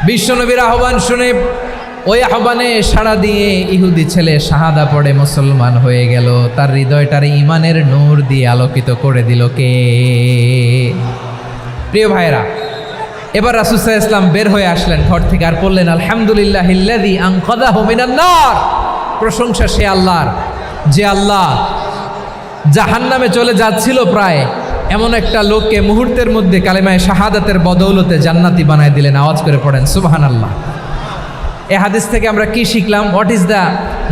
বিশ্বনবীর আহ্বান শুনে ওই আহ্বানে সাড়া দিয়ে ইহুদি ছেলে শাহাদা পড়ে মুসলমান হয়ে গেল। তার হৃদয়টার ইমানের নূর দিয়ে আলোকিত করে দিল কে? প্রিয় ভাইরা, এবার রাসূল সাল্লাল্লাহু আলাইহি ওয়াসাল্লাম বের হয়ে আসলেন ঘর থেকে আর বললেন, আলহামদুলিল্লাহিল্লাযী আনকাযাহু মিনান নার। প্রশংসা সে আল্লাহর, যে আল্লাহ জাহান্নামে চলে যাচ্ছিল প্রায় এমন একটা লোককে মুহূর্তের মধ্যে কালেমায়ে শাহাদাতের বদৌলতে জান্নাতি বানায় দিলেন। আওয়াজ করে পড়েন সুবহানাল্লাহ। এই হাদিস থেকে আমরা কি শিখলাম? What is the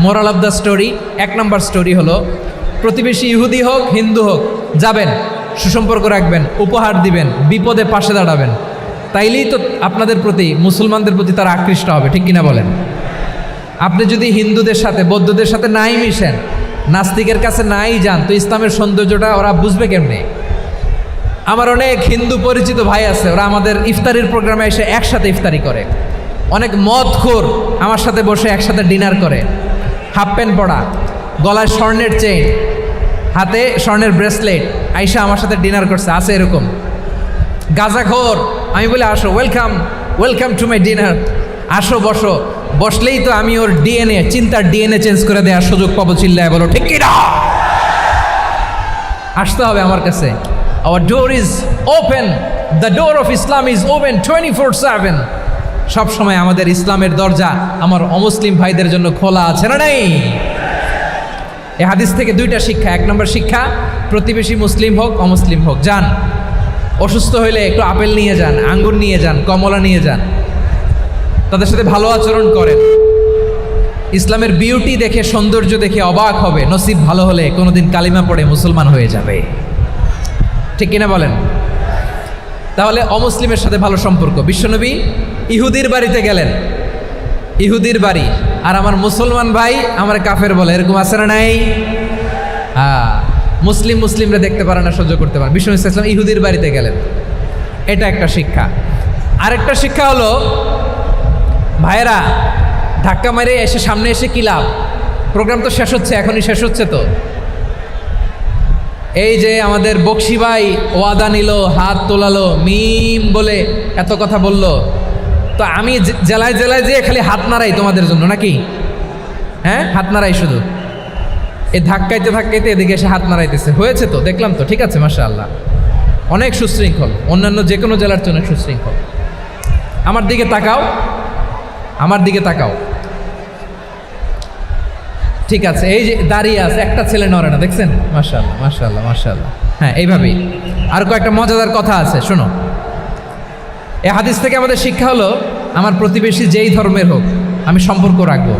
moral of the story? এক নম্বর স্টোরি হলো, প্রতিবেশী ইহুদি হোক হিন্দু হোক, যাবেন, সুসম্পর্ক রাখবেন, উপহার দিবেন, বিপদে পাশে দাঁড়াবেন, তাইলেই তো আপনাদের প্রতি, মুসলমানদের প্রতি তারা আকৃষ্ট হবে, ঠিক কিনা বলেন? আপনি যদি হিন্দুদের সাথে বৌদ্ধদের সাথে নাই মিশেন, নাস্তিকের কাছে নাই যান, তো ইসলামের সৌন্দর্যটা ওরা বুঝবে কেমনে? আমার অনেক হিন্দু পরিচিত ভাই আছে, ওরা আমাদের ইফতারির প্রোগ্রামে এসে একসাথে ইফতারি করে। অনেক মদখোর আমার সাথে বসে একসাথে ডিনার করে, হাফ প্যান্ট পরা, গলায় স্বর্ণের চেইন, হাতে স্বর্ণের ব্রেসলেট, আইসা আমার সাথে ডিনার করছে, আছে এরকম। গাঁজাখোর, আমি বলি আসো, welcome welcome to my dinner, আসো বসো। বসলেই তো আমি ওর ডিএনএ, চিন্তার ডিএনএ চেঞ্জ করে দেওয়ার সুযোগ পাবো। চিল্লায় বলো ঠিক কি না? আসতে হবে আমার কাছে। Hour door is open, the door of Islam is open 24/7। সব সময় আমাদের ইসলামের দরজা আমার অমুসলিম ভাইদের জন্য খোলা আছে না নাই? এই হাদিস থেকে দুইটা শিক্ষা। এক নম্বর শিক্ষা, প্রতিবেশী মুসলিম হোক অমুসলিম হোক, যান, অসুস্থ হইলে একটু আপেল নিয়ে যান, আঙ্গুর নিয়ে যান, কমলা নিয়ে যান, তাদের সাথে ভালো আচরণ করেন। ইসলামের বিউটি দেখে, সৌন্দর্য দেখে অবাক হবে, নসিব ভালো হলে কোনোদিন কালিমা পড়ে মুসলমান হয়ে যাবে, ঠিক কিনা বলেন? তাহলে অমুসলিমের সাথে ভালো সম্পর্ক। বিশ্বনবী ইহুদির বাড়িতে গেলেন, ইহুদির বাড়ি, আর আমার মুসলমান ভাই আমার কাফের বলে, এরকম আছে না নাই? মুসলিমরা দেখতে পারে না, সহ্য করতে পারে। বিশ্বনবী সাল্লাল্লাহু আলাইহি ওয়াসাল্লাম ইহুদির বাড়িতে গেলেন, এটা একটা শিক্ষা। আরেকটা শিক্ষা হলো, ভাইয়েরা ধাক্কা মেরে এসে সামনে এসে কি লাভ? প্রোগ্রাম তো শেষ হচ্ছে, এখনই শেষ হচ্ছে। তো এই যে আমাদের বকশি ভাই ওয়াদা নিল, হাত তোলালো, মিম বলে এত কথা বলল, তো আমি জেলায় জেলায় যেয়ে খালি হাত নাড়াই তোমাদের জন্য নাকি? হ্যাঁ, হাত নাড়াই শুধু। এই ধাক্কাইতে ধাক্কাইতে এদিকে এসে হাত নাড়াইতেছে, হয়েছে তো, দেখলাম তো, ঠিক আছে, মাশাআল্লাহ, অনেক সুশৃঙ্খল, অন্যান্য যে কোনো জেলার জন্য সুশৃঙ্খল। আমার দিকে তাকাও, আমার দিকে তাকাও, ঠিক আছে। এই যে দাঁড়িয়ে আছে, একটা ছেলে নড়ে না, দেখছেন? মাশাআল্লাহ মাশাআল্লাহ মাশাআল্লাহ। হ্যাঁ, এইভাবেই। আর কয়েকটা মজাদার কথা আছে, শোনো। এই হাদিস থেকে আমাদের শিক্ষা হলো, আমার প্রতিবেশী যেই ধর্মের হোক আমি সম্পর্ক রাখবো।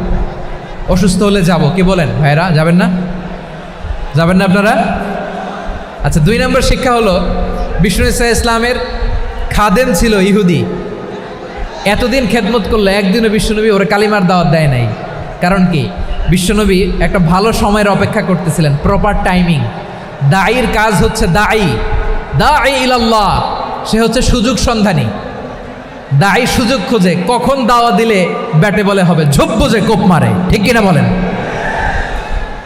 অসুস্থ হলে যাব, কি বলেন ভাইরা? যাবেন না? যাবেন না আপনারা? আচ্ছা, 2 নম্বর শিক্ষা হলো, বিষ্ণু ঈসা ইসলামের খাদেম ছিল ইহুদি, এতদিন খেদমত করলো, একদিনও বিশ্বনবী ওরা কালিমার দাওয়াত দেয় নাই। কারণ কি? বিশ্বনবী একটা ভালো সময়ের অপেক্ষা করতেছিলেন, প্রপার টাইমিং। দাঈর কাজ হচ্ছে দাঈ ইলাল্লাহ, সে হচ্ছে সুযোগ সন্ধানী। দাঈ সুযোগ খোঁজে, কখন দাওয়া দিলে ব্যাটে বলে হবে, ঝোপ বুঝে কোপ মারে, ঠিক কিনা বলেন?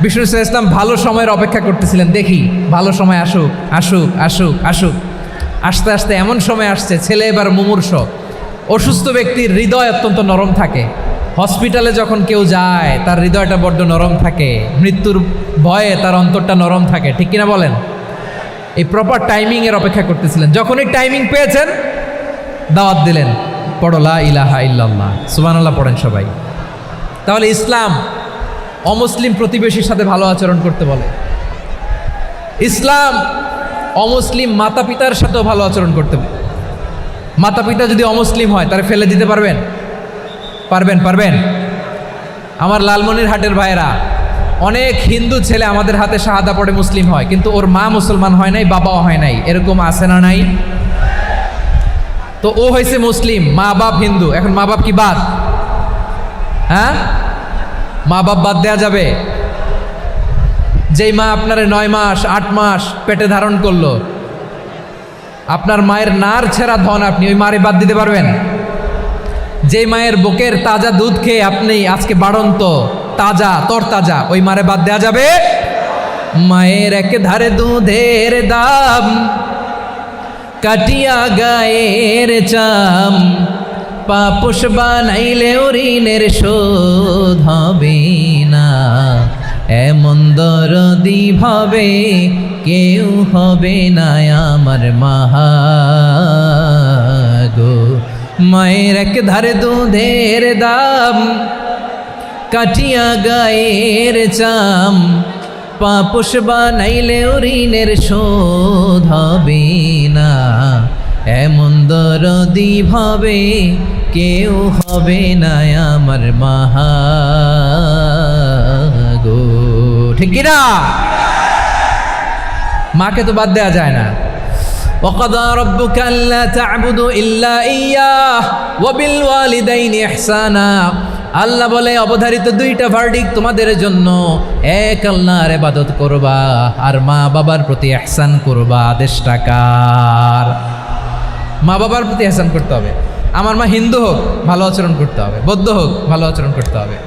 বিষ্ণু ইসলাম ভালো সময়ের অপেক্ষা করতেছিলেন, দেখি ভালো সময় আসুক আসুক আসুক আসুক। আস্তে আস্তে এমন সময় আসছে, ছেলে এবার মুমূর্ষ। অসুস্থ ব্যক্তির হৃদয় অত্যন্ত নরম থাকে। হসপিটালে যখন কেউ যায় তার হৃদয়টা বড্ড নরম থাকে, মৃত্যুর ভয়ে তার অন্তরটা নরম থাকে, ঠিক কিনা বলেন? এই প্রপার টাইমিংয়ের অপেক্ষা করতেছিলেন। যখনই টাইমিং পেয়েছেন, দাওয়াত দিলেন, পড়ো লা ইলাহা ইল্লাল্লাহ, সুবহানাল্লাহ পড়েন সবাই। তাহলে ইসলাম অমুসলিম প্রতিবেশীর সাথে ভালো আচরণ করতে বলে। ইসলাম অমুসলিম মাতা পিতার সাথেও ভালো আচরণ করতে বলে। মাতা পিতা যদি অমুসলিম হয়, তারা ফেলে দিতে পারবেন? পারবেন? আমার লালমনিরহাটের ভাইয়েরা, অনেক হিন্দু ছেলে আমাদের হাতে শাহাদা পড়ে মুসলিম হয়, কিন্তু ওর মা মুসলমান হয় নাই, বাবাও হয় নাই, এরকম আছে না নাই? তো ও হয়েছে মুসলিম, মা বাপ হিন্দু, এখন মা বাপ কি বাদ? হ্যাঁ, মা বাপ বাদ দেয়া যাবে? যেই মা আপনার 9 মাস 8 মাস পেটে ধারণ করলো, আপনার মায়ের নার ছেঁড়া ধন, আপনি ওই মারে বাদ দিতে পারবেন? যে মায়ের বুকের তাজা দুধ খেয়ে আপনি আজকে বাড়ন্ত তাজা তরতাজা, ওই মারে বাদ দেয়া যাবে? মায়ের এক ধারে দুধের দাম, কাটিয়া গায়ের চাম, পাপোশ বানাইলেও ঋণের শোধ হবে না, এমন দরদি ভাবে কেউ হবে না আমার মাগো। মায়ের এক ধারে দুধের দাম, কাটিয়া গায়ের চাম, পাপোশ বানাইলেও ঋণের শোধ হবে না, এমন দরদি ভাবে কেউ হবে না আমার মাগো। ঠিক কিনা? মাকে তো বাদ দেওয়া যায় না। وَقَضَى رَبُّكَ أَلَّا تَعْبُدُوا إِلَّا إِيَّاهُ وَبِالْوَالِدَيْنِ إِحْسَانًا। আল্লাহ বলে অবধারিত দুইটা ভার্ডিক তোমাদের জন্য, এক আল্লাহর ইবাদত করবা আর মা বাবার প্রতি ইহসান করবা। আদেশটা কার? মা বাবার প্রতি ইহসান করতে হবে। আমার মা হিন্দু হোক ভালো আচরণ করতে হবে, বৌদ্ধ হোক ভালো আচরণ করতে হবে।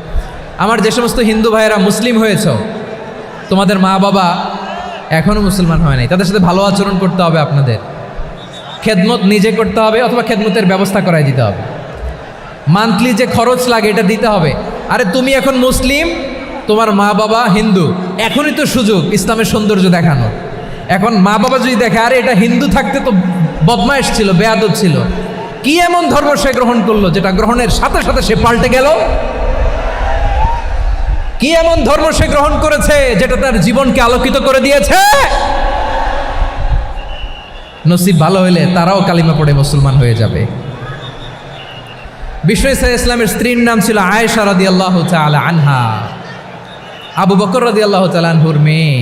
আমার যে সমস্ত হিন্দু ভাইয়েরা মুসলিম হয়েছ, তোমাদের মা বাবা এখনও মুসলমান হয় নাই, তাদের সাথে ভালো আচরণ করতে হবে। আপনাদের খেদমত নিজে করতে হবে অথবা খেদমতের ব্যবস্থা করাই দিতে হবে। মান্থলি যে খরচ লাগে এটা দিতে হবে। আরে তুমি এখন মুসলিম, তোমার মা বাবা হিন্দু, এখনই তো সুযোগ ইসলামের সৌন্দর্য দেখানো। এখন মা বাবা যদি দেখে আরে এটা হিন্দু থাকতে তো বদমাইশ ছিল, বেয়াদব ছিল, কি এমন ধর্ম সে গ্রহণ করলো যেটা গ্রহণের সাথে সাথে সে পাল্টে গেল? কি এমন ধর্ম সে গ্রহণ করেছে যেটা তার জীবনকে আলোকিত করে দিয়েছে? নসিব ভালো হইলে তারাও কালিমা পড়ে মুসলমান হয়ে যাবে। বিশ্ব ইসলামের স্ত্রীর নাম ছিল আয়েশা রাদিয়াল্লাহু তাআলা আনহা, আবু বকর রাদিয়াল্লাহু তাআলা আনহুর মেয়ে।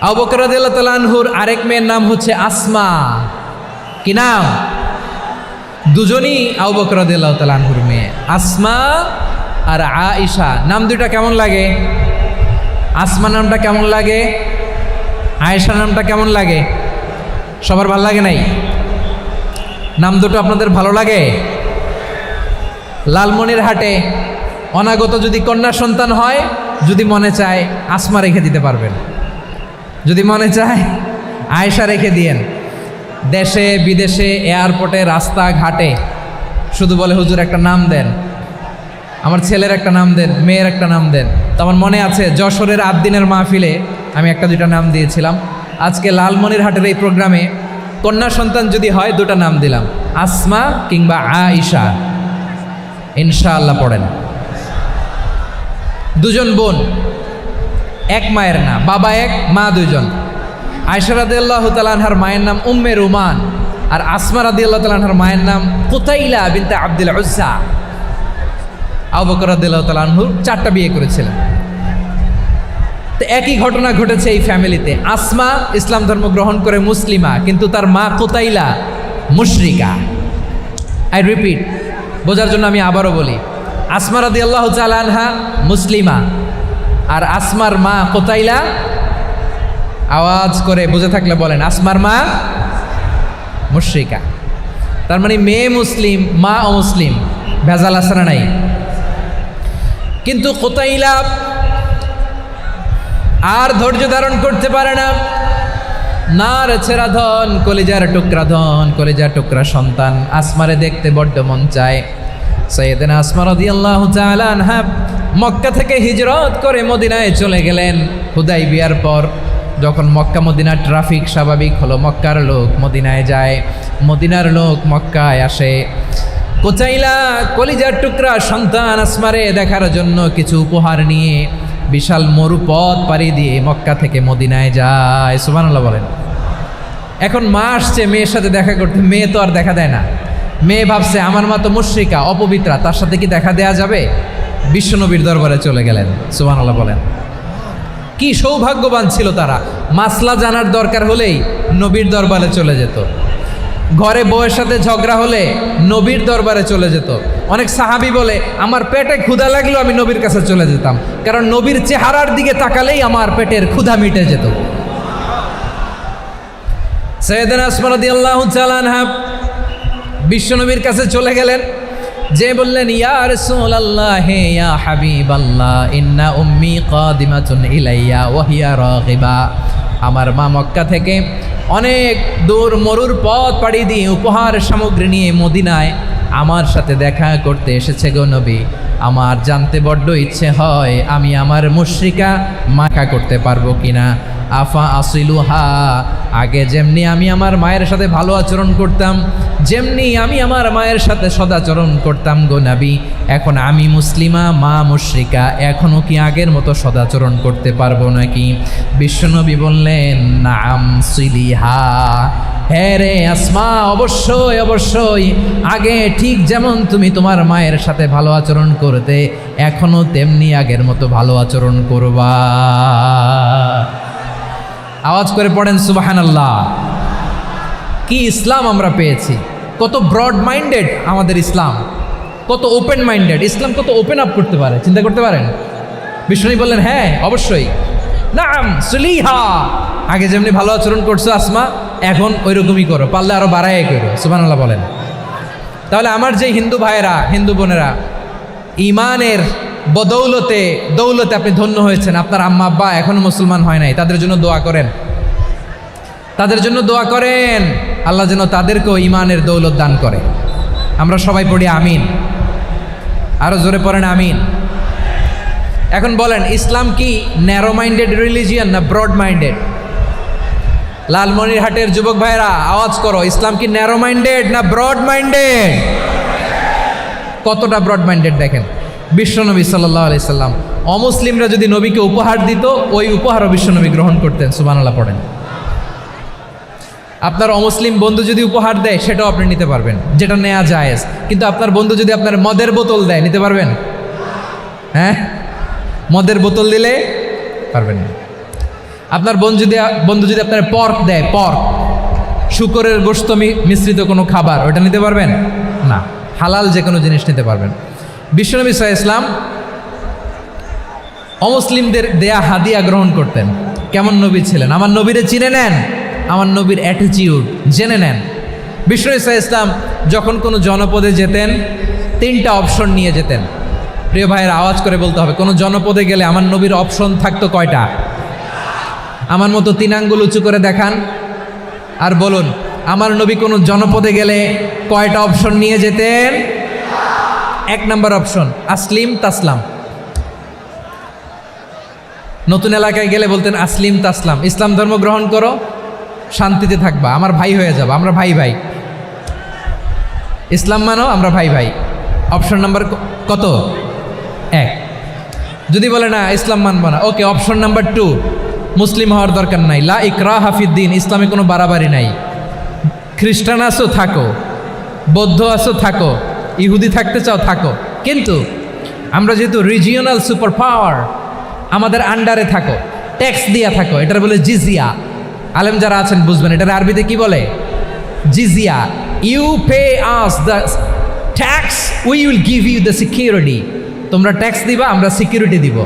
আবু বকর রাদিয়াল্লাহু তাআলা আনহুর আরেক মেয়ের নাম হচ্ছে আসমা। কি নাম? দুজনই আবু বকর রাদিয়াল্লাহু তাআলা আনহুর মেয়ে, আসমা আর আয়েশা। নাম দুইটা কেমন লাগে? আসমা নামটা কেমন লাগে? আয়েশা নামটা কেমন লাগে? সবার ভালো লাগে নাই? নাম দুটো আপনাদের ভালো লাগে? লালমনিরহাটে অনাগত যদি কন্যা সন্তান হয়, যদি মনে চায় আসমা রেখে দিতে পারবেন, যদি মনে চায় আয়েশা রেখে দিয়েন। দেশে বিদেশে এয়ারপোর্টে রাস্তাঘাটে শুধু বলে হুজুর একটা নাম দেন, আমার ছেলের একটা নাম দেন, মেয়ের একটা নাম দেন। তো আমার মনে আছে যশোরের 8 দিনের মাহফিলে আমি একটা দুইটা নাম দিয়েছিলাম। আজকে লালমনিরহাটের এই প্রোগ্রামে কন্যা সন্তান যদি হয় দুটা নাম দিলাম, আসমা কিংবা আয়েশা। ইনশাআল্লাহ পড়েন। দুজন বোন, এক মায়ের না, বাবা এক মা দুজন। আয়েশা রাদিয়াল্লাহু তাআলা আনহার মায়ের নাম উম্মে রুমান, আর আসমা রাদিয়াল্লাহু তাআলা আনহার মায়ের নাম কুতাইলা বিনতে আব্দুল উজ্জা। আবু বকর রাদিয়াল্লাহু তাআলা আনহু 4টা বিয়ে করেছিলেন। তো একই ঘটনা ঘটেছে এই ফ্যামিলিতে। আসমা ইসলাম ধর্ম গ্রহণ করে মুসলিমা, কিন্তু তার মা কুতাইলা মুশরিকা। আই রিপিট, বোঝার জন্য আমি আবারও বলি, আসমা রাদিয়াল্লাহু তাআলা আনহা মুসলিমা, আর আসমার মা কুতাইলা, আওয়াজ করে বুঝে থাকলে বলেন, আসমার মা মুশরিকা। তার মানে মেয়ে মুসলিম, মা অমুসলিম, ভেজাল আছে না নাই? কিন্তু কুতাইলা আর ধৈর্য ধারণ করতে পারে না। নার ছেঁড়া ধন, কলিজার টুকরা ধন, কলিজার টুকরা সন্তান আসমারে দেখতে বড্ড মন চায়। সাইয়েদানা আসমা রাদিয়াল্লাহু তাআলা আনহা মক্কা থেকে হিজরত করে মদিনায় চলে গেলেন হুদাইবিয়ার পর। যখন মক্কা মদিনার ট্রাফিক স্বাভাবিক হলো, মক্কার লোক মদিনায় যায়, মদিনার লোক মক্কায় আসে। কুতাইলা কলিজার টুকরা সন্তান আসমারে দেখার জন্য কিছু উপহার নিয়ে বিশাল মরুপথ পাড়ি দিয়ে মক্কা থেকে মদিনায় যায়। সুবহানাল্লাহ বলেন। এখন মা আসছে মেয়ের সাথে দেখা করতে, মেয়ে তো আর দেখা দেয় না। মেয়ে ভাবছে আমার মা তো মুশরিকা, অপবিত্রা, তার সাথে কি দেখা দেয়া যাবে? বিশ্বনবীর দরবারে চলে গেলেন। সুবহানাল্লাহ বলেন। কি সৌভাগ্যবান ছিল তারা, মাসলা জানার দরকার হলেই নবীর দরবারে চলে যেত। ঘরে বউয়ের সাথে ঝগড়া হলে নবীর দরবারে চলে যেত। অনেক সাহাবী বলে আমার পেটে ক্ষুধা লাগলো আমি নবীর কাছে চলে যেতাম, কারণ নবীর চেহারার দিকে তাকালেই আমার পেটের ক্ষুধা মিটে যেত। সাইয়েদানা আসমা রাদিয়াল্লাহু তাআলা আনহা বিশ্বনবীর কাছে চলে গেলেন, যে বললেন ইয়া রাসূলুল্লাহ ইয়া হাবিবাল্লাহ ইন্না উম্মি কাদিমাতুন ইলাইয়া ওয়া হিয়া রাগিবা। আমার মা মক্কা থেকে অনেক দূর মরুর পথ পাড়ি দিয়ে উপহার সামগ্রী নিয়ে মদিনায় আমার সাথে দেখা করতে এসেছে গো নবী। আমার জানতে বড্ড ইচ্ছে হয় আমি আমার মুশরিকা মাখা করতে পারবো কিনা। আফা আসিলুহা, আগে যেমনি আমি আমার মায়ের সাথে ভালো আচরণ করতাম, যেমনি আমি আমার মায়ের সাথে সদাচরণ করতাম গো নবী, এখন আমি মুসলিমা, মা মুশরিকা, এখনও কি আগের মতো সদাচরণ করতে পারবো নাকি? বিশ্বনবী বললেন নাম সিলিহা, হ্যাঁ রে আসমা, অবশ্যই অবশ্যই, আগে ঠিক যেমন তুমি তোমার মায়ের সাথে ভালো আচরণ করতে, এখনো তেমনি আগের মতো ভালো আচরণ করবা। আওয়াজ করে পড়েন সুবহানাল্লাহ। কি ইসলাম আমরা পেয়েছি! কত ব্রড মাইন্ডেড আমাদের ইসলাম, কত ওপেন মাইন্ডেড ইসলাম, কত ওপেন আপ করতে পারে, চিন্তা করতে পারেন। বিষ্ণু বললেন হ্যাঁ অবশ্যই, নাম সুলিহা, আগে যেমনি ভালো আচরণ করছো আসমা, এখন ওই রকমই করো, পারলে আরো বাড়াই করো। সুবহানাল্লাহ বলেন। তাহলে আমার যে হিন্দু ভাইয়েরা, হিন্দু বোনেরা, ইমানের বদৌলতে দৌলতে আপনি ধন্য হয়েছেন, আপনার আম্মা আব্বা এখনো মুসলমান হয় নাই, তাদের জন্য দোয়া করেন, তাদের জন্য দোয়া করেন, আল্লাহ যেন তাদেরকেও ইমানের দৌলত দান করে। আমরা সবাই পড়ি আমিন, আরো জোরে পড়েন আমিন। এখন বলেন, ইসলাম কি ন্যারো মাইন্ডেড রিলিজিয়ান না ব্রড মাইন্ডেড? লালমনিরহাটের যুবক ভাইরা আওয়াজ করো, ইসলাম কি ন্যারো মাইন্ডেড না ব্রড মাইন্ডেড? কতটা ব্রড মাইন্ডেড দেখেন। বিশ্বনবী সাল্লাল্লাহু আলাইহি সাল্লাম অমুসলিমরা যদি নবীকে উপহার দিত, ওই উপহারও বিশ্বনবী গ্রহণ করতেন। সুবহানাল্লাহ পড়েন। আপনার অমুসলিম বন্ধু যদি উপহার দেয়, সেটাও আপনি নিতে পারবেন, যেটা নেওয়া জায়েজ। কিন্তু আপনার বন্ধু যদি আপনার মদের বোতল দেয়, নিতে পারবেন? হ্যাঁ, মদের বোতল দিলে পারবেন না। আপনার বন্ধু যদি আপনার পর্ক দেয়, পর্ক, শুকরের গোশত মিশ্রিত কোনো খাবার, ওটা নিতে পারবেন না। হালাল যে কোনো জিনিস নিতে পারবেন। বিশ্বনবী সাল্লাল্লাহু আলাইহি ওয়াসাল্লাম অমুসলিমদের দেয়া হাদিয়া গ্রহণ করতেন। কেমন নবী ছিলেন! আমার নবীরে চিনে নেন, আমার নবীর অ্যাটিটিউড জেনে নেন। বিশ্বনবী সাল্লাল্লাহু আলাইহি ওয়াসাল্লাম যখন কোনো জনপদে যেতেন, 3টা অপশন নিয়ে যেতেন। প্রিয় ভাইয়ের আওয়াজ করে বলতে হবে, কোনো জনপদে গেলে আমার নবীর অপশন থাকতো কয়টা? আমার মতো 3 আঙ্গুল উঁচু করে দেখান আর বলুন, আমার নবী কোনো জনপদে গেলে কয়টা অপশন নিয়ে যেতেন? 1 নম্বর অপশন আসলিম তাসলাম। নতুন এলাকায় গেলে বলতেন আসলিম তাসলাম, ইসলাম ধর্ম গ্রহণ করো, শান্তিতে থাকবা, আমার ভাই হয়ে যাবা, আমরা ভাই ভাই, ইসলাম মানো, আমরা ভাই ভাই। অপশন নাম্বার কত? 1। যদি বলে না ইসলাম মানবো না, ওকে, অপশন নাম্বার 2, মুসলিম হওয়ার দরকার নাই, লা ইকরাহা ফিদ্দিন, ইসলামে কোনো বাড়াবাড়ি নাই। খ্রিস্টান আসো থাকো, বৌদ্ধ আসো থাকো, ইহুদি থাকতে চাও থাকো, কিন্তু আমরা যেহেতু রিজিওনাল সুপার পাওয়ার, আমাদের আন্ডারে থাকো, ট্যাক্স দিয়া থাকো, এটার বলে জিজিয়া। আলেম যারা আছেন বুঝবেন, এটার আরবিতে কি বলে? জিজিয়া। You pay us the tax, we will give you the security. তোমরা ট্যাক্স দিবা, আমরা সিকিউরিটি দিব,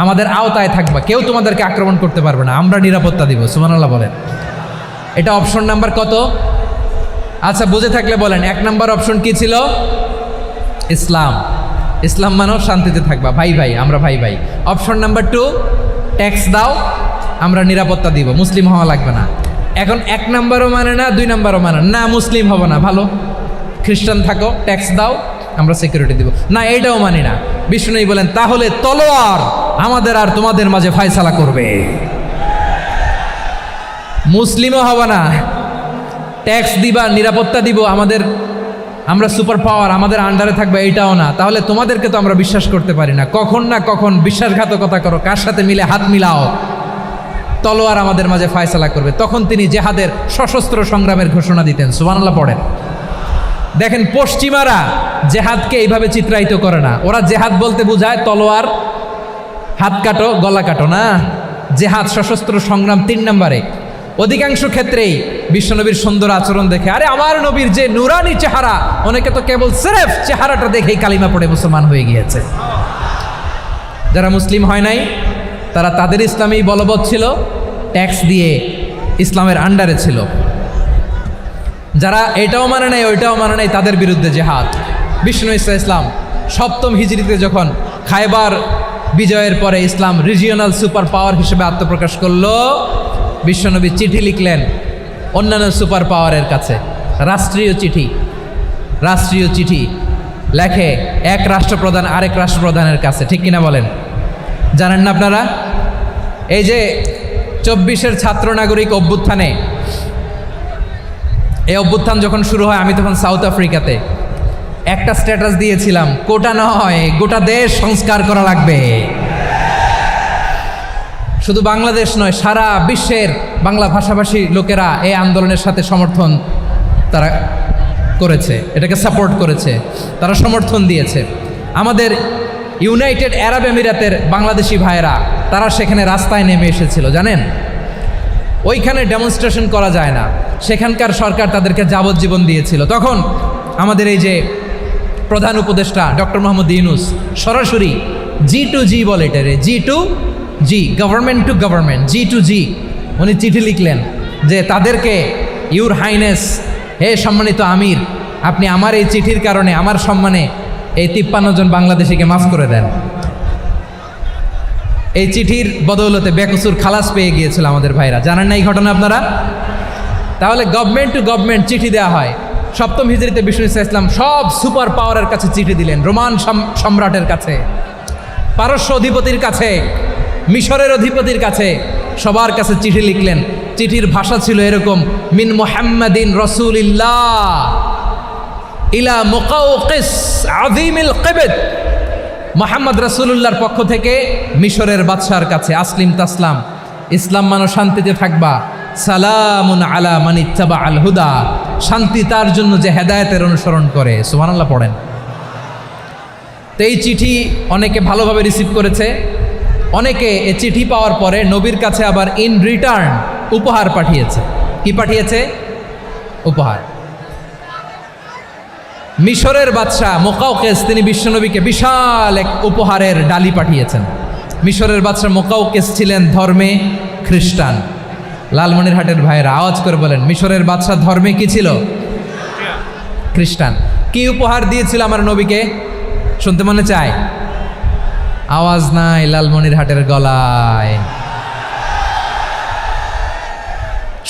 আমাদের আওতায় থাকবা, কেউ তোমাদেরকে আক্রমণ করতে পারবে না, আমরা নিরাপত্তা দিব। সুবহানাল্লাহ বলেন। এটা অপশন নাম্বার কত? আচ্ছা, বুঝে থাকলে বলেন, 1 নম্বর অপশন কি ছিল? ইসলাম। ইসলাম মানো, শান্তিতে থাকবা, ভাই ভাই, আমরা ভাই ভাই। অপশন নাম্বার 2, ট্যাক্স দাও, আমরা নিরাপত্তা দিব, মুসলিম হওয়া লাগবে না। এখন 1 নম্বরও মানে না, 2 নম্বরও মানে না, মুসলিম হবো না, ভালো, খ্রিস্টান থাকো, ট্যাক্স দাও, আমরা সিকিউরিটি দিব না, এইটাও মানি না। বিষ্ণু বলেন, তাহলে তলোয়ার আমাদের আর তোমাদের মাঝে ফয়সালা করবে। মুসলিমও হবা না, ট্যাক্স দিবা, নিরাপত্তা দিব, আমরা সুপার পাওয়ার, আমাদের আন্ডারে থাকবে, এইটাও না। তাহলে তোমাদেরকে তো আমরা বিশ্বাস করতে পারি না, কখন না কখন বিশ্বাসঘাতকতা করো, কার সাথে মিলে হাত মিলাও, তলোয়ার আমাদের মাঝে ফয়সালা করবে। তখন তিনি জেহাদের সশস্ত্র সংগ্রামের ঘোষণা দিতেন। সুবহানাল্লাহ পড়েন। দেখেন, পশ্চিমারা জেহাদকে এইভাবে চিত্রায়িত করে না। ওরা জেহাদ বলতে বোঝায় তলোয়ার, হাত কাটো, গলা কাটো, না, জেহাদ সশস্ত্র সংগ্রাম 3 নম্বরে। অধিকাংশ ক্ষেত্রেই বিশ্বনবীর সুন্দর আচরণ দেখে, আরে আমার নবীর যে নুরানি চেহারা, অনেকে তো কেবল সিরেফ চেহারাটা দেখেই কালিমা পড়ে মুসলমান হয়ে গিয়েছে। যারা মুসলিম হয় নাই, তারা তাদের ইসলামেই বলবৎ ছিল, ট্যাক্স দিয়ে ইসলামের আন্ডারে ছিল। যারা এটাও মানে নাই, ওইটাও মানে নাই, তাদের বিরুদ্ধে জেহাদ। বিষ্ণু ইসলাম 7ম হিজরিতে যখন খায়বার বিজয়ের পরে ইসলাম রিজিওনাল সুপার পাওয়ার হিসেবে আত্মপ্রকাশ করলো, বিশ্বনবী চিঠি লিখলেন অন্যান্য সুপার পাওয়ারের কাছে, রাষ্ট্রীয় চিঠি লেখে এক রাষ্ট্রপ্রধান আরেক রাষ্ট্রপ্রধানের কাছে, ঠিক কিনা বলেন? জানেন না আপনারা? এই যে 24-এর ছাত্র নাগরিক অভ্যুত্থানে, এই অভ্যুত্থান যখন শুরু হয় আমি তখন সাউথ আফ্রিকাতে একটা স্ট্যাটাস দিয়েছিলাম, কোটা নয় গোটা দেশ সংস্কার করা লাগবে। শুধু বাংলাদেশ নয়, সারা বিশ্বের বাংলা ভাষাভাষী লোকেরা এই আন্দোলনের সাথে সমর্থন তারা করেছে, এটাকে সাপোর্ট করেছে, তারা সমর্থন দিয়েছে। আমাদের ইউনাইটেড আরব আমিরাতের বাংলাদেশি ভাইয়েরা তারা সেখানে রাস্তায় নেমে এসেছিল, জানেন? ওইখানে ডেমনস্ট্রেশন করা যায় না, সেখানকার সরকার তাদেরকে যাবজ্জীবন দিয়েছিল। তখন আমাদের এই যে প্রধান উপদেষ্টা ডক্টর মোহাম্মদ ইউনূস সরাসরি G2G বলে এটারে, G2G, government to government, G2G, উনি চিঠি লিখলেন যে তাদেরকে, ইউর হাইনেস, হে সম্মানিত আমির, আপনি আমার এই চিঠির কারণে আমার সম্মানে এই 53 জন বাংলাদেশিকে মাফ করে দেন। এই চিঠির বদৌলতে বেকসুর খালাস পেয়ে গিয়েছিল আমাদের ভাইরা, জানেন না এই ঘটনা আপনারা? তাহলে গভর্নমেন্ট টু গভর্নমেন্ট চিঠি দেওয়া হয়। 7ম হিজরিতে বিষ্ণু ইসলাম সব সুপার পাওয়ারের কাছে চিঠি দিলেন, রোমান সম্রাটের কাছে, পারস্য অধিপতির কাছে, মিশরের অধিপতির কাছে, সবার কাছে চিঠি লিখলেন। চিঠির ভাষা ছিল এরকম, মিন মুহাম্মাদিন রাসূলিল্লাহ ইলা মুকাওকিস আযীমিল কিবত, মুহাম্মদ রাসূলুল্লাহর পক্ষ থেকে মিশরের বাদশার কাছে, আসলিম তাসলাম, ইসলাম মানো শান্তিতে থাকবা, সালামুন আলা মান ইত্তাবা আল হুদা, শান্তি তার জন্য যে হেদায়েতের অনুসরণ করে। সুবহানাল্লাহ পড়েন। তো এই চিঠি অনেকে ভালোভাবে রিসিভ করেছে, অনেকে এই চিঠি পাওয়ার পরে নবীর কাছে আবার ইন রিটার্ন উপহার পাঠিয়েছে। কি পাঠিয়েছে? উপহার। মিশরের বাদশাহ মুকাওকিস তিনি বিশ্বনবীকে বিশাল এক উপহারের ডালি পাঠিয়েছেন। মিশরের বাদশাহ মুকাওকিস ছিলেন ধর্মে খ্রিস্টান। লালমনিরহাটের ভাইয়েরা আওয়াজ করে বলেন, মিশরের বাদশাহ ধর্মে কি ছিল? খ্রিস্টান। কি উপহার দিয়েছিল আমার নবীকে? শুনতে মনে চায়? আওয়াজ নাই লালমনিরহাটের গলায়,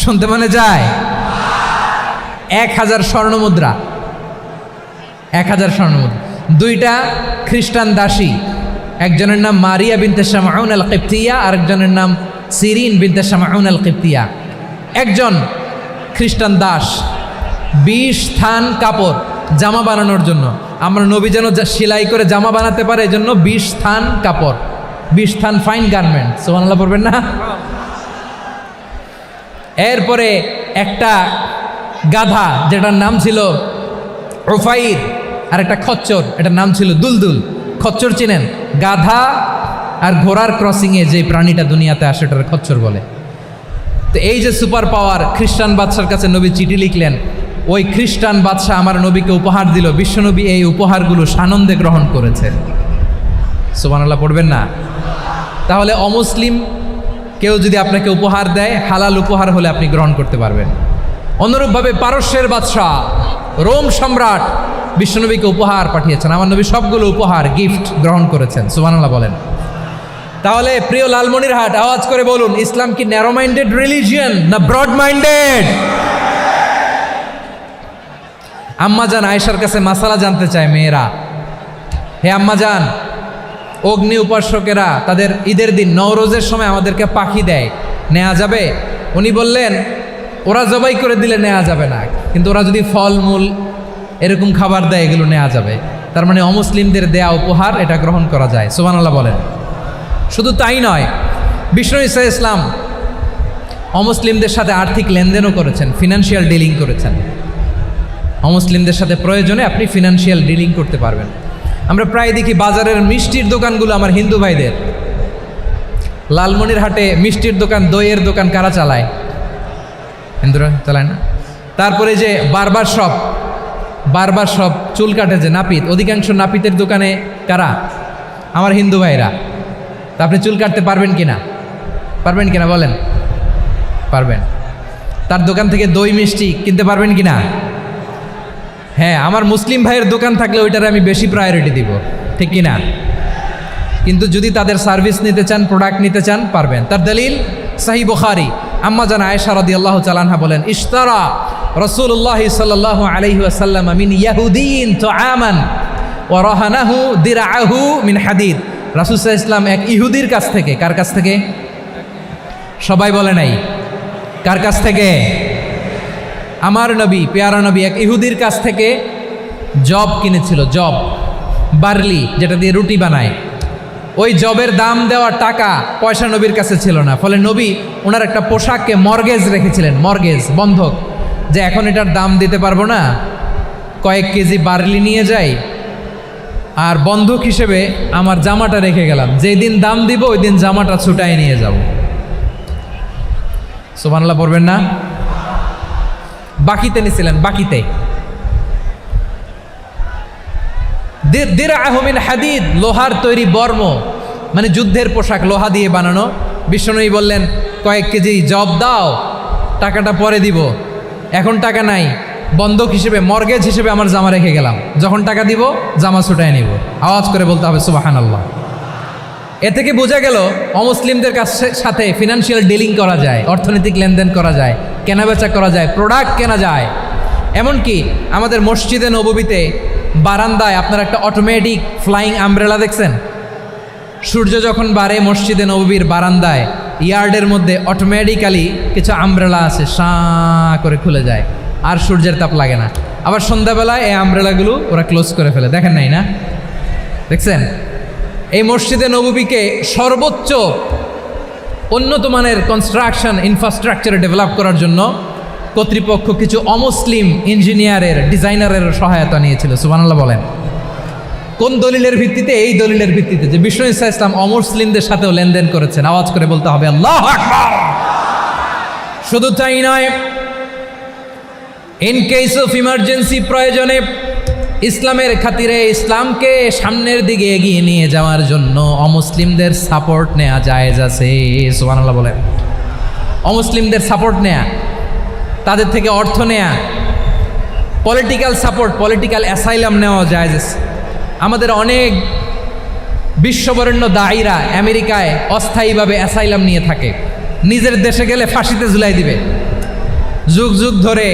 শুনতে মনে যায়? 1000 স্বর্ণমুদ্রা, 1000 স্বর্ণমুদ্রা। 2টা খ্রিস্টান দাসী, একজনের নাম মারিয়া বিনতে শামউন আল কিবতিয়া, আরেকজনের নাম সিরিন বিনতে শামউন আল কিবতিয়া। একজন খ্রিস্টান দাস 20 থান কাপড় জামা বানানোর জন্য, আমরা নবী যেন সেলাই করে জামা বানাতে পারে এজন্য 20 থান কাপড়, 20 থান ফাইন গার্মেন্ট। সুবহানাল্লাহ পড়বেন না? এরপরে একটা গাধা যেটার নাম ছিল উফাইর, আর একটা খচ্চর, এটার নাম ছিল দুলদুল। খচ্চর চিনেন? গাধা আর ঘোড়ার ক্রসিংয়ে যে প্রাণীটা দুনিয়াতে আসে এটার খচ্চর বলে। তো এই যে সুপার পাওয়ার খ্রিস্টান বাদশার কাছে নবী চিঠি লিখলেন, ওই খ্রিস্টান বাদশাহ আমার নবীকে উপহার দিল, বিশ্বনবী এই উপহারগুলো সানন্দে গ্রহণ করেছেন। সুবহানাল্লাহ পড়বেন না? তাহলে অমুসলিম কেউ যদি আপনাকে উপহার দেয়, হালাল উপহার হলে আপনি গ্রহণ করতে পারবেন। অনুরূপভাবে পারস্যের বাদশাহ, রোম সম্রাট বিশ্বনবীকে উপহার পাঠিয়েছেন, আমার নবী সবগুলো উপহার গিফট গ্রহণ করেছেন। সুবহানাল্লাহ বলেন। তাহলে প্রিয় লালমনিরহাট আওয়াজ করে বলুন, ইসলাম কি ন্যারো মাইন্ডেড রিলিজিয়ন না ব্রড মাইন্ডেড? আম্মাজান আয়েশার কাছে মাসালা জানতে চায় মেয়েরা, হে আম্মাজান, অগ্নি উপাসকেরা তাদের ঈদের দিন নওরোজের সময় আমাদেরকে পাখি দেয়, নেওয়া যাবে? উনি বললেন, ওরা জবাই করে দিলে নেওয়া যাবে না, কিন্তু ওরা যদি ফলমূল এরকম খাবার দেয় এগুলো নেওয়া যাবে। তার মানে অমুসলিমদের দেয়া উপহার এটা গ্রহণ করা যায়। সুবহানাল্লাহ বলেন। শুধু তাই নয়, বিষ্ণু ঈসা ইসলাম অমুসলিমদের সাথে আর্থিক লেনদেনও করেছেন, ফিনান্সিয়াল ডিলিং করেছেন। অমুসলিমদের সাথে প্রয়োজনে আপনি ফিনান্সিয়াল ডিলিং করতে পারবেন। আমরা প্রায় দেখি বাজারের মিষ্টির দোকানগুলো আমার হিন্দু ভাইদের। লালমনিরহাটে মিষ্টির দোকান, দইয়ের দোকান কারা চালায়? হিন্দুরা চালায় না? তারপরে যে বারবার শপ, চুল কাটে যে নাপিত, অধিকাংশ নাপিতের দোকানে কারা? আমার হিন্দু ভাইরা। তা আপনি চুল কাটতে পারবেন কিনা? পারবেন কিনা বলেন? পারবেন। তার দোকান থেকে দই মিষ্টি কিনতে পারবেন কিনা? হ্যাঁ, আমার মুসলিম ভাইয়ের দোকান থাকলে ওইটারে আমি বেশি প্রায়োরিটি দিব, ঠিক কিনা? কিন্তু যদি তাদের সার্ভিস নিতে চান, প্রোডাক্ট নিতে চান, পারবেন। তার দলিল সহিহ বুখারী, আম্মা জান আয়েশা রাদিয়াল্লাহু তাআলা আনহা বলেন, ইশতারা রাসূলুল্লাহ সাল্লাল্লাহু আলাইহি ওয়াসাল্লাম মিন ইয়াহুদিয়িন তুআমান ওয়া রাহানাহু দিরআহু মিন হাদিদ। রাসূল সাল্লাল্লাহু আলাইহি ওয়াসাল্লাম এক ইহুদির কাছ থেকে, কার কাছ থেকে? সবাই বলে নাই, কার কাছ থেকে? আমার নবী, পেয়ারা নবী এক ইহুদির কাছ থেকে জব কিনেছিল, জব, বার্লি, যেটা দিয়ে রুটি বানায়। ওই জবের দাম দেওয়া টাকা পয়সা নবীর কাছে ছিল না, ফলে নবী ওনার একটা পোশাককে মর্গেজ রেখেছিলেন, মর্গেজ, বন্ধক, যে এখন এটার দাম দিতে পারবো না, কয়েক কেজি বার্লি নিয়ে যাই আর বন্ধক হিসেবে আমার জামাটা রেখে গেলাম, যেই দিন দাম দিব ওই দিন জামাটা ছুটাই নিয়ে যাব। সুবহানাল্লাহ পড়বেন না? বাকিতে নিছিলেন, বাকিতে। দিরআহু মিন হাদিদ, লোহার তৈরি বর্ম, মানে যুদ্ধের পোশাক, লোহা দিয়ে বানানো। বিশ্বনবী বললেন, কয়েক কেজি জব দাও, টাকাটা পরে দিব, এখন টাকা নাই, বন্ধক হিসেবে, মর্গেজ হিসেবে আমার জামা রেখে গেলাম, যখন টাকা দিব জামা ছুটায় নিব। আওয়াজ করে বলতে হবে সুবহানাল্লাহ। এ থেকে বোঝা গেল অমুসলিমদের সাথে ফিনান্সিয়াল ডিলিং করা যায়, অর্থনৈতিক লেনদেন করা যায়, কেনাবেচা করা যায়, প্রোডাক্ট কেনা যায়। এমনকি আমাদের মসজিদে নববীতে বারান্দায় আপনার একটা অটোমেটিক ফ্লাইং আমব্রেলা দেখছেন? সূর্য যখন বাড়ে মসজিদে নববীর বারান্দায় ইয়ার্ডের মধ্যে অটোমেটিক্যালি কিছু আমব্রেলা আছে, সাঁ করে খুলে যায়, আর সূর্যের তাপ লাগে না। আবার সন্ধ্যাবেলায় এই আমব্রেলাগুলো ওরা ক্লোজ করে ফেলে, দেখেন নাই না? দেখছেন? এই মসজিদে নববীকে সর্বোচ্চ উন্নত মানের কনস্ট্রাকশন ইনফ্রাস্ট্রাকচারে ডেভেলপ করার জন্য কর্তৃপক্ষ কিছু অমুসলিম ইঞ্জিনিয়ারের, ডিজাইনারের সহায়তা নিয়েছিল। সুবহানাল্লাহ বলেন। কোন দলিলের ভিত্তিতে? এই দলিলের ভিত্তিতে যে বিষ্ণু ঈসা ইসলাম অমুসলিমদের সাথেও লেনদেন করেছেন। আওয়াজ করে বলতে হবে আল্লাহু আকবার। শুধু তাই নয়, ইন কেস অফ ইমার্জেন্সি, প্রয়োজনে ইসলামের খাতিরে, ইসলামকে সামনের দিকে এগিয়ে নিয়ে যাওয়ার জন্য অমুসলিমদের সাপোর্ট নেওয়া জায়েজ আছে। সুবহানাল্লাহ বলেন। অমুসলিমদের সাপোর্ট নেয়া, তাদের থেকে অর্থ নেয়া, পলিটিক্যাল সাপোর্ট, পলিটিক্যাল অ্যাসাইলাম নেওয়া জায়েজ আছে। আমাদের অনেক বিশ্ববরেণ্য দায়ীরা আমেরিকায় অস্থায়ীভাবে অ্যাসাইলাম নিয়ে থাকে, নিজের দেশে গেলে ফাঁসিতে ঝুলাই দিবে। যুগ যুগ ধরে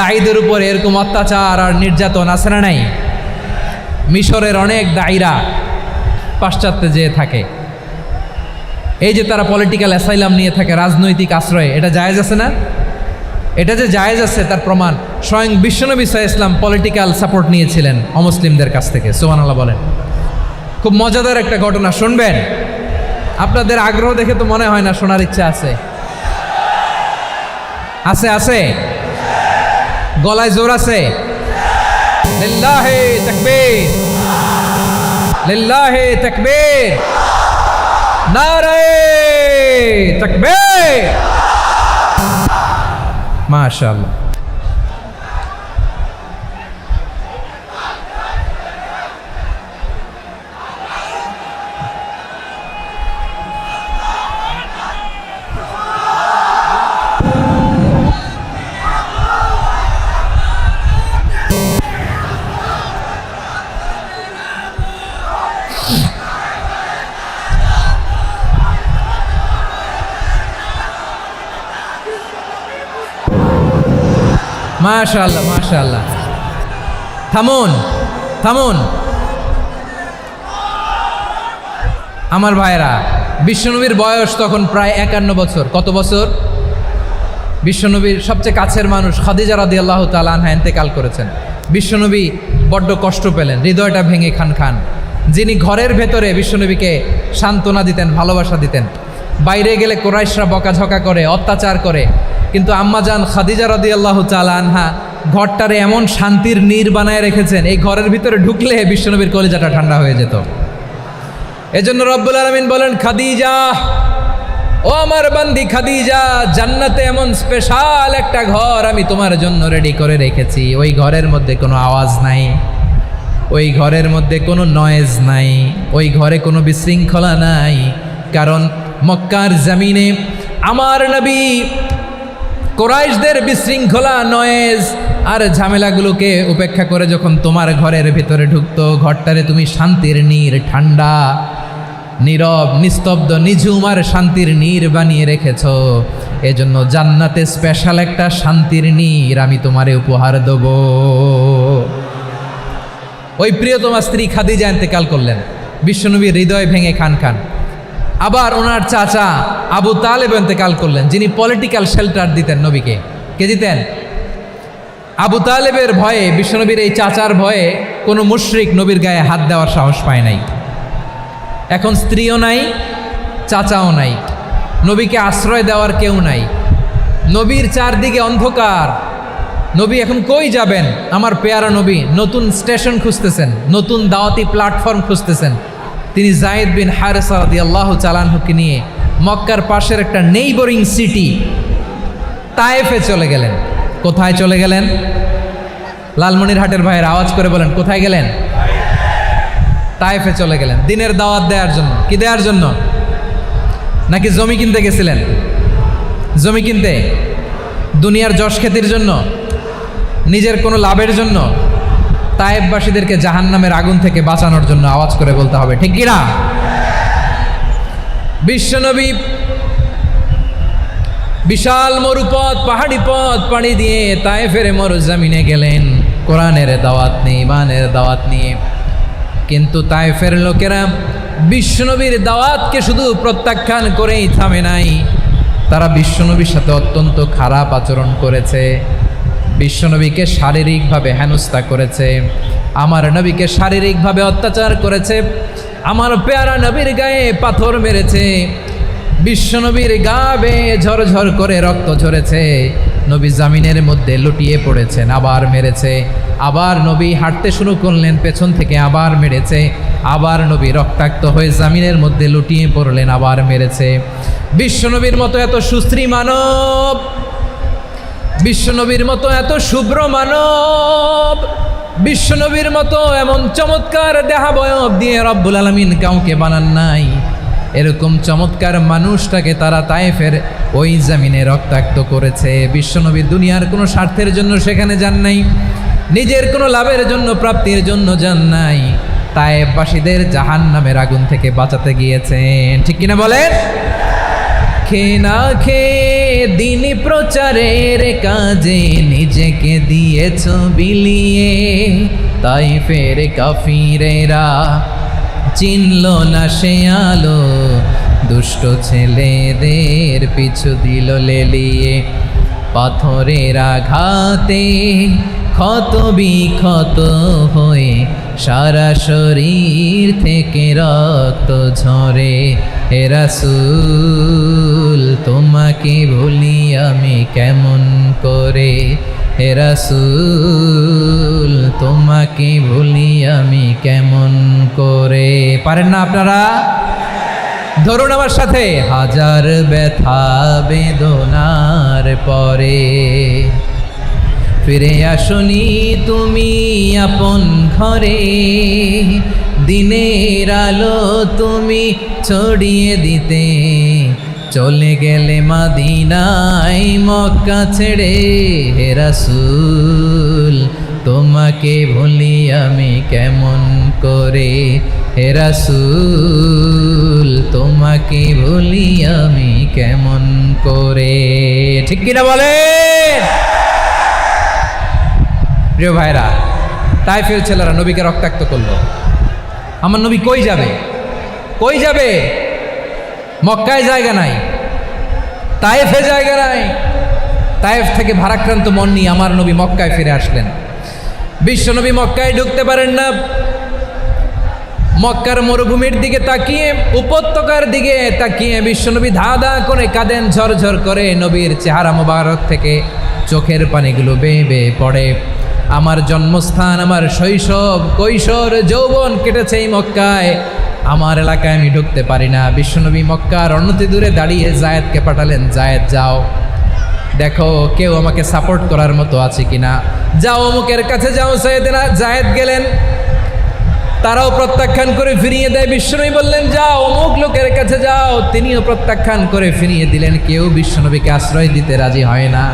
দায়ীদের উপর এরকম অত্যাচার আর নির্যাতন আছে না নাই? মিশরের অনেক দায়ীরা পাশ্চাত্যে যেয়ে থাকে, এই যে তারা পলিটিক্যাল অ্যাসাইলাম নিয়ে থাকে, রাজনৈতিক আশ্রয়, এটা জায়েজ আছে না? এটা যে জায়েজ আছে তার প্রমাণ স্বয়ং বিশ্বনবী সাল্লাল্লাহু আলাইহি ওয়াসাল্লাম পলিটিক্যাল সাপোর্ট নিয়েছিলেন অমুসলিমদের কাছ থেকে। সুবহানাল্লাহ বলেন। খুব মজাদার একটা ঘটনা শুনবেন, আপনাদের আগ্রহ দেখে তো মনে হয় না শোনার ইচ্ছা আছে। আছে আছে, গলায় জোর আছে। লিল্লাহি তাকবীর, লিল্লাহি তাকবীর, নারায়ে তাকবীর। মাশাআল্লাহ। মাশাআল্লাহ, মাশাআল্লাহ। থামুন, থামুন আমার ভাইরা। বিশ্বনবীর বয়স তখন প্রায় 51 বছর। কত বছর? বিশ্বনবীর সবচেয়ে কাছের মানুষ খাদিজা রাদিয়াল্লাহু তাআলা আনহা ইন্তেকাল করেছেন। বিশ্বনবী বড্ড কষ্ট পেলেন, হৃদয়টা ভেঙে খান খান। যিনি ঘরের ভেতরে বিশ্বনবীকে সান্ত্বনা দিতেন, ভালোবাসা দিতেন, বাইরে গেলে কুরাইশরা বকাঝকা করে, অত্যাচার করে, কিন্তু আম্মাজান খাদিজা রাদিয়াল্লাহু তাআলা আনহা ঘরটারে এমন শান্তির নীড় বানায় রেখেছেন, এই ঘরের ভিতরে ঢুকলে বিশ্বনবীর কলিজাটা ঠান্ডা হয়ে যেত। এজন্য রব্বুল আলামিন বলেন, খাদিজা, ও আমার বান্দি খাদিজা, জান্নাতে এমন স্পেশাল একটা ঘর আমি তোমার জন্য রেডি করে রেখেছি। ওই ঘরের মধ্যে কোনো আওয়াজ নাই, ওই ঘরের মধ্যে কোনো নয়েজ নাই, ওই ঘরে কোনো বিশৃঙ্খলা নাই। কারণ মক্কার জমিনে আমার নবী কুরাইশদের বিশৃঙ্খলা, নয়েজ আর ঝামেলাগুলোকে উপেক্ষা করে যখন তোমার ঘরের ভিতরে ঢুকতো, ঘরটারে তুমি শান্তির নীড়, ঠান্ডা, নীরব, নিস্তব্ধ, নিঝুম আর শান্তির নীড় বানিয়ে রেখেছ। এজন্য জান্নাতে স্পেশাল একটা শান্তির নীর আমি তোমারে উপহার দেব। ওই প্রিয়তমা স্ত্রী খাদিজা ইন্তেকাল করলেন, বিশ্বনবী হৃদয় ভেঙে খান খান। আবার ওনার চাচা আবু তালেব ইন্তেকাল করলেন, যিনি পলিটিক্যাল শেল্টার দিতেন নবীকে। কে দিতেন? আবু তালেবের ভয়ে, বিশ্বনবীর এই চাচার ভয়ে কোনো মুশরিক নবীর গায়ে হাত দেওয়ার সাহস পায় নাই। এখন স্ত্রীও নাই, চাচাও নাই, নবীকে আশ্রয় দেওয়ার কেউ নাই। নবীর চারদিকে অন্ধকার, নবী এখন কই যাবেন? আমার পেয়ারা নবী নতুন স্টেশন খুঁজতেছেন, নতুন দাওয়াতি প্ল্যাটফর্ম খুঁজতেছেন। তিনি যায়েদ বিন হারেসা রাদিয়াল্লাহু তাআলা আনহুকে নিয়ে মক্কার পাশের একটা নেইবরিং সিটি তায়েফে চলে গেলেন। কোথায় চলে গেলেন? লালমনিরহাটের ভাইয়ের আওয়াজ করে বলেন, কোথায় গেলেন? তায়েফে চলে গেলেন দিনের দাওয়াত দেওয়ার জন্য। কি দেওয়ার জন্য? নাকি জমি কিনতে গেছিলেন? জমি কিনতে, দুনিয়ার যশ খ্যাতির জন্য, নিজের কোনো লাভের জন্য? তায়েফবাসীদেরকে জাহান্নামের আগুন থেকে বাঁচানোর জন্য। আওয়াজ করে বলতে হবে, ঠিক কিনা? বিশ্বনবী বিশাল মরুপথ, পাহাড়ি পথ পাড়ি দিয়ে তায়েফের মরুজমিনে গেলেন কোরআনের দাওয়াত নিয়ে, ইমানের দাওয়াত নিয়ে। কিন্তু তায়েফের লোকেরা বিশ্বনবীর দাওয়াতকে শুধু প্রত্যাখ্যান করেই থামে নাই, তারা বিশ্বনবীর সাথে অত্যন্ত খারাপ আচরণ করেছে। বিশ্বনবীকে শারীরিকভাবে হেনস্থা করেছে, আমার নবীকে শারীরিকভাবে অত্যাচার করেছে, আমার পেয়ারা নবীর গায়ে পাথর মেরেছে, বিশ্বনবীর গা বেয়ে ঝরঝর করে রক্ত ঝরেছে, নবী জামিনের মধ্যে লুটিয়ে পড়েছেন, আবার মেরেছে, আবার নবী হাঁটতে শুরু করলেন, পেছন থেকে আবার মেরেছে, আবার নবী রক্তাক্ত হয়ে জামিনের মধ্যে লুটিয়ে পড়লেন, আবার মেরেছে। বিশ্বনবীর মতো এত সুশ্রী মানব, বিশ্বনবীর মতো এত শুভ্র মানব, বিশ্বনবীর মতো এমন চমৎকার দেহাবয়ব দিয়ে রব্বুল আলামিন কাউকে বানান নাই। এরকম চমৎকার মানুষটাকে তারা তায়েফের ওই জমিনে রক্তাক্ত করেছে। বিশ্বনবী দুনিয়ার কোনো স্বার্থের জন্য সেখানে যান নাই, নিজের কোনো লাভের জন্য, প্রাপ্তির জন্য যান নাই, তায়েফবাসীদের জাহান্নামের আগুন থেকে বাঁচাতে গিয়েছেন। ঠিক কিনা বলেন? খেয়ে না খেয়ে দিন প্রচারের কাজে নিজেকে দিয়েছ বিলিয়ে, তায়েফের কাফিরেরা চিনল না সে আলো, দুষ্ট ছেলেদের পিছু দিল লেলিয়ে, পাথরের আঘাতে ক্ষত বিক্ষত হয়ে সারা শরীর থেকে রক্ত ঝরে। হে রাসূল তোমাকে ভুলি আমি কেমন করে, হে রাসূল তোমাকে ভুলি আমি কেমন করে। পারেন না আপনারা? ধরুন আমার সাথে, হাজার ব্যথা বেদনার পরে ফিরে আসনি তুমি আপন ঘরে, দিনের আলো তুমি ছড়িয়ে দিতে চলে গেলে মদিনায় মক্কা ছেড়ে। হে রাসূল তোমাকে ভুলি আমি কেমন করে, হে রাসূল তোমাকে ভুলি আমি কেমন করে। ঠিক কিনা বলেন? প্রিয় ভাইরা, তায়েফের ছেলেরা নবীকে রক্তাক্ত করলো। আমার নবী কই যাবে? কই যাবে? মক্কায় জায়গা নাই, তায়েফে জায়গা নাই। তায়েফ থেকে ভারাক্রান্ত মন নিয়ে আমার নবী মক্কায় ফিরে আসলেন। বিশ্বনবী মক্কায় ঢুকতে পারেন না। মক্কার মরুভূমির দিকে তাকিয়ে, উপত্যকার দিকে তাকিয়ে বিশ্বনবী ধা ধা করে কাঁদেন, ঝরঝর করে নবীর চেহারা মোবারক থেকে চোখের পানিগুলো বেয়ে বেয়ে পড়ে। আমার জন্মস্থান, আমার শৈশব, কৈশোর, যৌবন কেটেছে এই মক্কায়, আমার এলাকায় আমি ঢুকতে পারি না। বিশ্বনবী মক্কার অনতি দূরে দাঁড়িয়ে জায়েদকে পাঠালেন, জায়েদ যাও দেখো কেউ আমাকে সাপোর্ট করার মতো আছে কিনা, যাও অমুকের কাছে যাও। জায়েদ গেলেন, তারাও প্রত্যাখ্যান করে ফিরিয়ে দেয়। বিশ্বনবী বললেন যাও অমুক লোকের কাছে যাও, তিনিও প্রত্যাখ্যান করে ফিরিয়ে দিলেন। কেউ বিশ্বনবীকে আশ্রয় দিতে রাজি হয় না।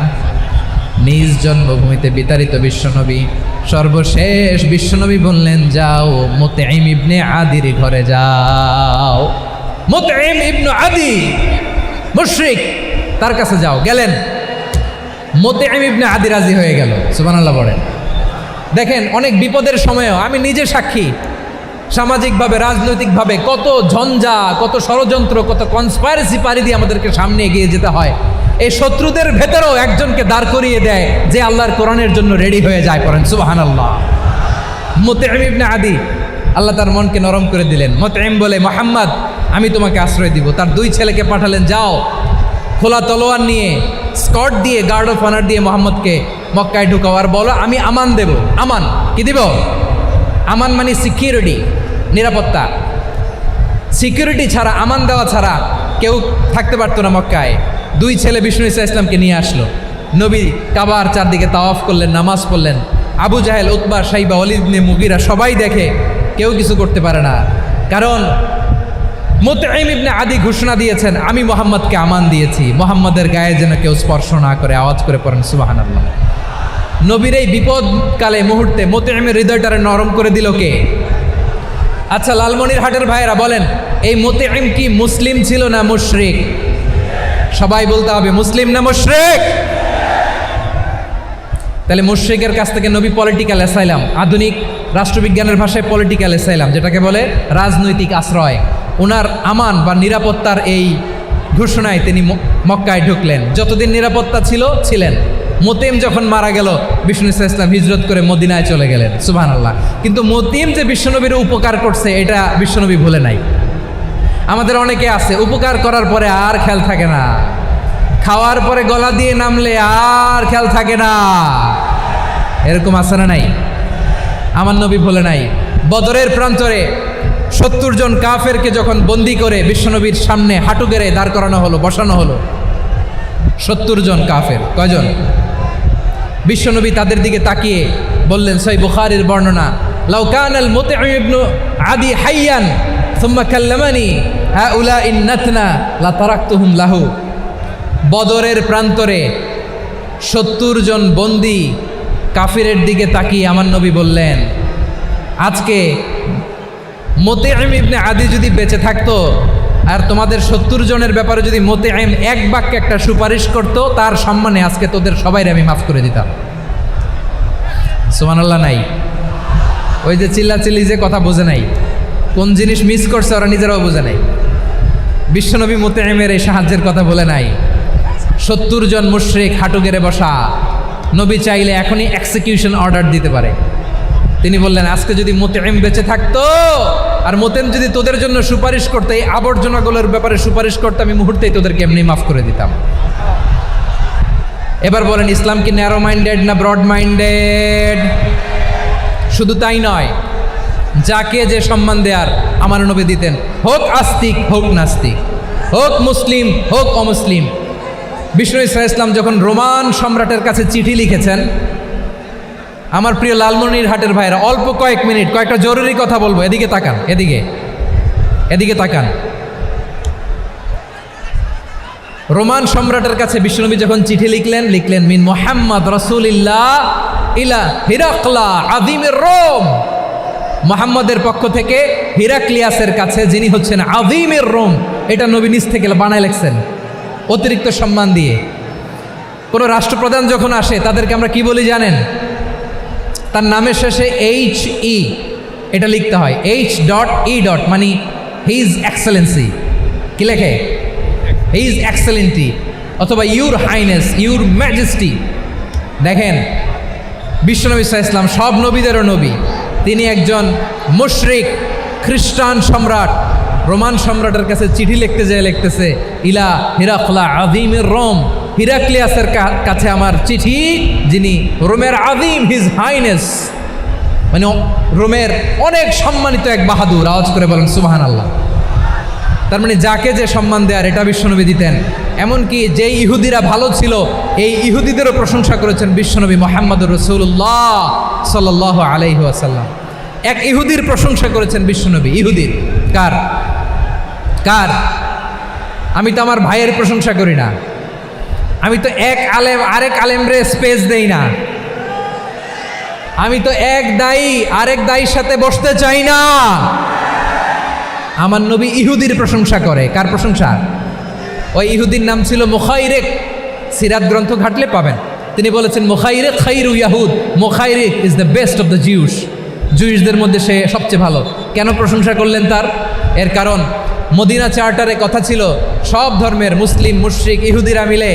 নিজ জন্মভূমিতে বিতাড়িত বিশ্বনবী, সর্বশেষ বিশ্বনবী বললেন যাও মুতঈম ইবনে আদির ঘরে যাও। মুতঈম ইবনে আদি মুশরিক, তার কাছে যাও। গেলেন, মুতঈম ইবনে আদি রাজি হয়ে গেল। সুবহানাল্লাহ বলেন। দেখেন, অনেক বিপদের সময়ও আমি নিজে সাক্ষী, সামাজিকভাবে রাজনৈতিকভাবে কত ঝঞ্ঝা, কত ষড়যন্ত্র, কত কনস্পাইরেসি পাড়ি দিয়ে আমাদেরকে সামনে এগিয়ে যেতে হয়। এই শত্রুদের ভেতরেও একজনকে দাঁড় করিয়ে দেয় যে আল্লাহর কোরআনের জন্য রেডি হয়ে যায়। পড়েন সুবহানাল্লাহ। মুতঈম ইবনে আদি, আল্লাহ তার মনকে নরম করে দিলেন। মুতঈম বলে, মুহাম্মদ আমি তোমাকে আশ্রয় দিব। তার দুই ছেলেকে পাঠালেন, যাও খোলা তলোয়ার নিয়ে, স্কট দিয়ে, গার্ড অফ অনার দিয়ে মোহাম্মদকে মক্কায় ঢুকাও আর বলো আমি আমান দেব। আমান কি দিব? আমান মানে সিকিউরিটি, নিরাপত্তা। সিকিউরিটি ছাড়া, আমান দেওয়া ছাড়া কেউ থাকতে পারতো না মক্কায়। দুই ছেলে বিষ্ণু ইসা ইসলামকে নিয়ে আসলো। নবী কাবার চারদিকে তাওয়াফ করলেন, নামাজ পড়লেন। আবু জাহেল, উতবা, সাইবা, ওয়ালিদ ইবনে মুগীরা সবাই দেখে, কেউ কিছু করতে পারে না। কারণ মুতঈম ইবনে আদি ঘোষণা দিয়েছেন, আমি মুহাম্মদকে আমান দিয়েছি, মুহাম্মদের গায়ে যেন কেউ স্পর্শ না করে। আওয়াজ করে পড়েন সুবহানাল্লাহ। নবীর এই বিপদকালে মুহূর্তে মুতঈমের হৃদয়টারে নরম করে দিল কে? আচ্ছা, লালমনিরহাটের ভাইয়েরা বলেন, এই মুতঈম কি মুসলিম ছিল না মুশরিক? সবাই বলতে হবে, মুসলিম না মুশরিক? তাহলে মুশরিকের কাছ থেকে নবী পলিটিক্যাল অ্যাসাইলাম, আধুনিক রাষ্ট্রবিজ্ঞানের ভাষায় পলিটিক্যাল অ্যাসাইলাম, যেটাকে বলে রাজনৈতিক আশ্রয়, ওনার আমান বা নিরাপত্তার এই ঘোষণায় তিনি মক্কায় ঢুকলেন। যতদিন নিরাপত্তা ছিল ছিলেন। মুতঈম যখন মারা গেল, বিষ্ণু ইসা ইসলাম হিজরত করে মদিনায় চলে গেলেন। সুবহানাল্লাহ। কিন্তু মুতঈম যে বিশ্বনবীর উপকার করছে এটা বিশ্বনবী ভুলে নাই। আমাদের অনেকে আছে, উপকার করার পরে আর খেয়াল থাকে না, খাওয়ার পরে গলা দিয়ে নামলে আর খেয়াল থাকে না। এরকম আছে না নাই? আমার নবী ভুলে নাই। বদরের প্রান্তরে 70 জন কাফেরকে যখন বন্দি করে বিশ্বনবীর সামনে হাঁটু গেড়ে দাঁড় করানো হলো, বসানো হলো, 70 জন কাফের। কয়জন? বিশ্বনবী তাদের দিকে তাকিয়ে বললেন, সহিহ বুখারীর বর্ণনা, লাউ কানাল মুতঈম ইবনে আদি হাইয়ান সুম্মা কাল্লামানি হাউলাই নাতনা লা তারাকতুহুম লাহু। বদরের প্রান্তরে 70 জন বন্দি কাফিরের দিকে তাকিয়ে আমার নবী বললেন, আজকে মুতঈম ইবনে আদি যদি বেঁচে থাকতো আর তোমাদের 70 জনের ব্যাপারে যদি মুতঈম এক বাক্যে একটা সুপারিশ করত, তার সম্মানে আজকে তোদের সবাইরে আমি মাফ করে দিতাম। সুবহানাল্লাহ নাই? ওই যে চিল্লাচিল্লি যে কথা বোঝে নাই, কোন জিনিস মিস করছে ওরা নিজেরাও বোঝে নাই। বিশ্বনবী মুতঈমের এই সাহায্যের কথা বলে নাই। 70 জন মুশরিক হাঁটু গেড়ে বসা, নবী চাইলে এখনই এক্সিকিউশন অর্ডার দিতে পারে। তিনি বললেন, আজকে যদি মুতঈম বেঁচে থাকতো আর মুতঈম যদি তোদের জন্য সুপারিশ করতে, এই আবর্জনাগুলোর ব্যাপারে সুপারিশ করতে, আমি মুহূর্তেই তোদেরকে এমনি মাফ করে দিতাম। এবার বলেন, ইসলাম কি ন্যারো মাইন্ডেড না ব্রড মাইন্ডেড? শুধু তাই নয়, যাকে যে সম্মান দেয়ার আমার নবী দিতেন, হোক আস্তিক হোক নাস্তিক, হোক মুসলিম হোক অমুসলিম। বিষ্ণু ইসা ইসলাম যখন রোমান সম্রাটের কাছে চিঠি লিখেছেন, আমার প্রিয় লালমনিরহাটের ভাইরা, অল্প কয়েক মিনিট কয়েকটা জরুরি কথা বলবো। এদিকে তাকান, এদিকে তাকান। রোমান সম্রাটের কাছে বিশ্বনবী যখন চিঠি লিখলেন মিন মুহাম্মদ রাসূলিল্লাহ ইলা হিরাকলা আযীমির রোম। মুহাম্মদের পক্ষ থেকে হিরাক্লিয়াসের কাছে, যিনি হচ্ছেন আযীমির রোম। এটা নবী নিজ থেকে বানায় লিখছেন, অতিরিক্ত সম্মান দিয়ে। কোনো রাষ্ট্রপ্রধান যখন আসে তাদেরকে আমরা কি বলি জানেন? তার নামের শেষে HE এটা লিখতে হয়, H.E. মানে হিজ এক্সেলেন্সি। কি লেখে? হিজ এক্সেলেন্টি, অথবা ইউর হাইনেস, ইউর ম্যাজেস্টি। দেখেন, বিশ্বনবী সাল্লাল্লাহু আলাইহি ওয়াসাল্লাম সব নবীদেরও নবী। তিনি একজন মুশরিক খ্রিস্টান সম্রাট, রোমান সম্রাটের কাছে চিঠি লিখতে যেয়ে লিখতেছে, ইলা হিরাকলা আযীমির রোম। হিরাক্লিয়াসের কাছে আমার চিঠি, যিনি রোমের আযীম, হিজ হাইনেস, মানে রোমের অনেক সম্মানিত এক বাহাদুর। আওয়াজ করে বলেন সুবহানাল্লাহ। তার মানে যাকে যে সম্মান দেয়ার এটা বিশ্বনবী দিতেন। এমনকি যেই ইহুদিরা ভালো ছিল, এই ইহুদিদেরও প্রশংসা করেছেন বিশ্বনবী মুহাম্মদুর রাসূলুল্লাহ সাল্লাল্লাহু আলাইহি ওয়াসাল্লাম। এক ইহুদির প্রশংসা করেছেন বিশ্বনবী। ইহুদির কার? আমি তো আমার ভাইয়ের প্রশংসা করি না, আমি তো এক আলেম আরেক আলেমরে স্পেস দেই না, আমি তো এক দায়ী আরেক দায়ীর সাথে বসতে চাই না। আমার নবী ইহুদির প্রশংসা করে। কার প্রশংসা? ওই ইহুদির নাম ছিল মুখাইরেক, সিরাত গ্রন্থ ঘাটলে পাবেন। তিনি বলেছেন মুখাইরেক খাইরু ইয়াহুদ, মুখাইরেক is the best of the Jews, জুইশদের মধ্যে সে সবচেয়ে ভালো। কেন প্রশংসা করলেন তার? এর কারণ মদিনা চার্টারে কথা ছিল সব ধর্মের মুসলিম, মুশরিক, ইহুদিরা মিলে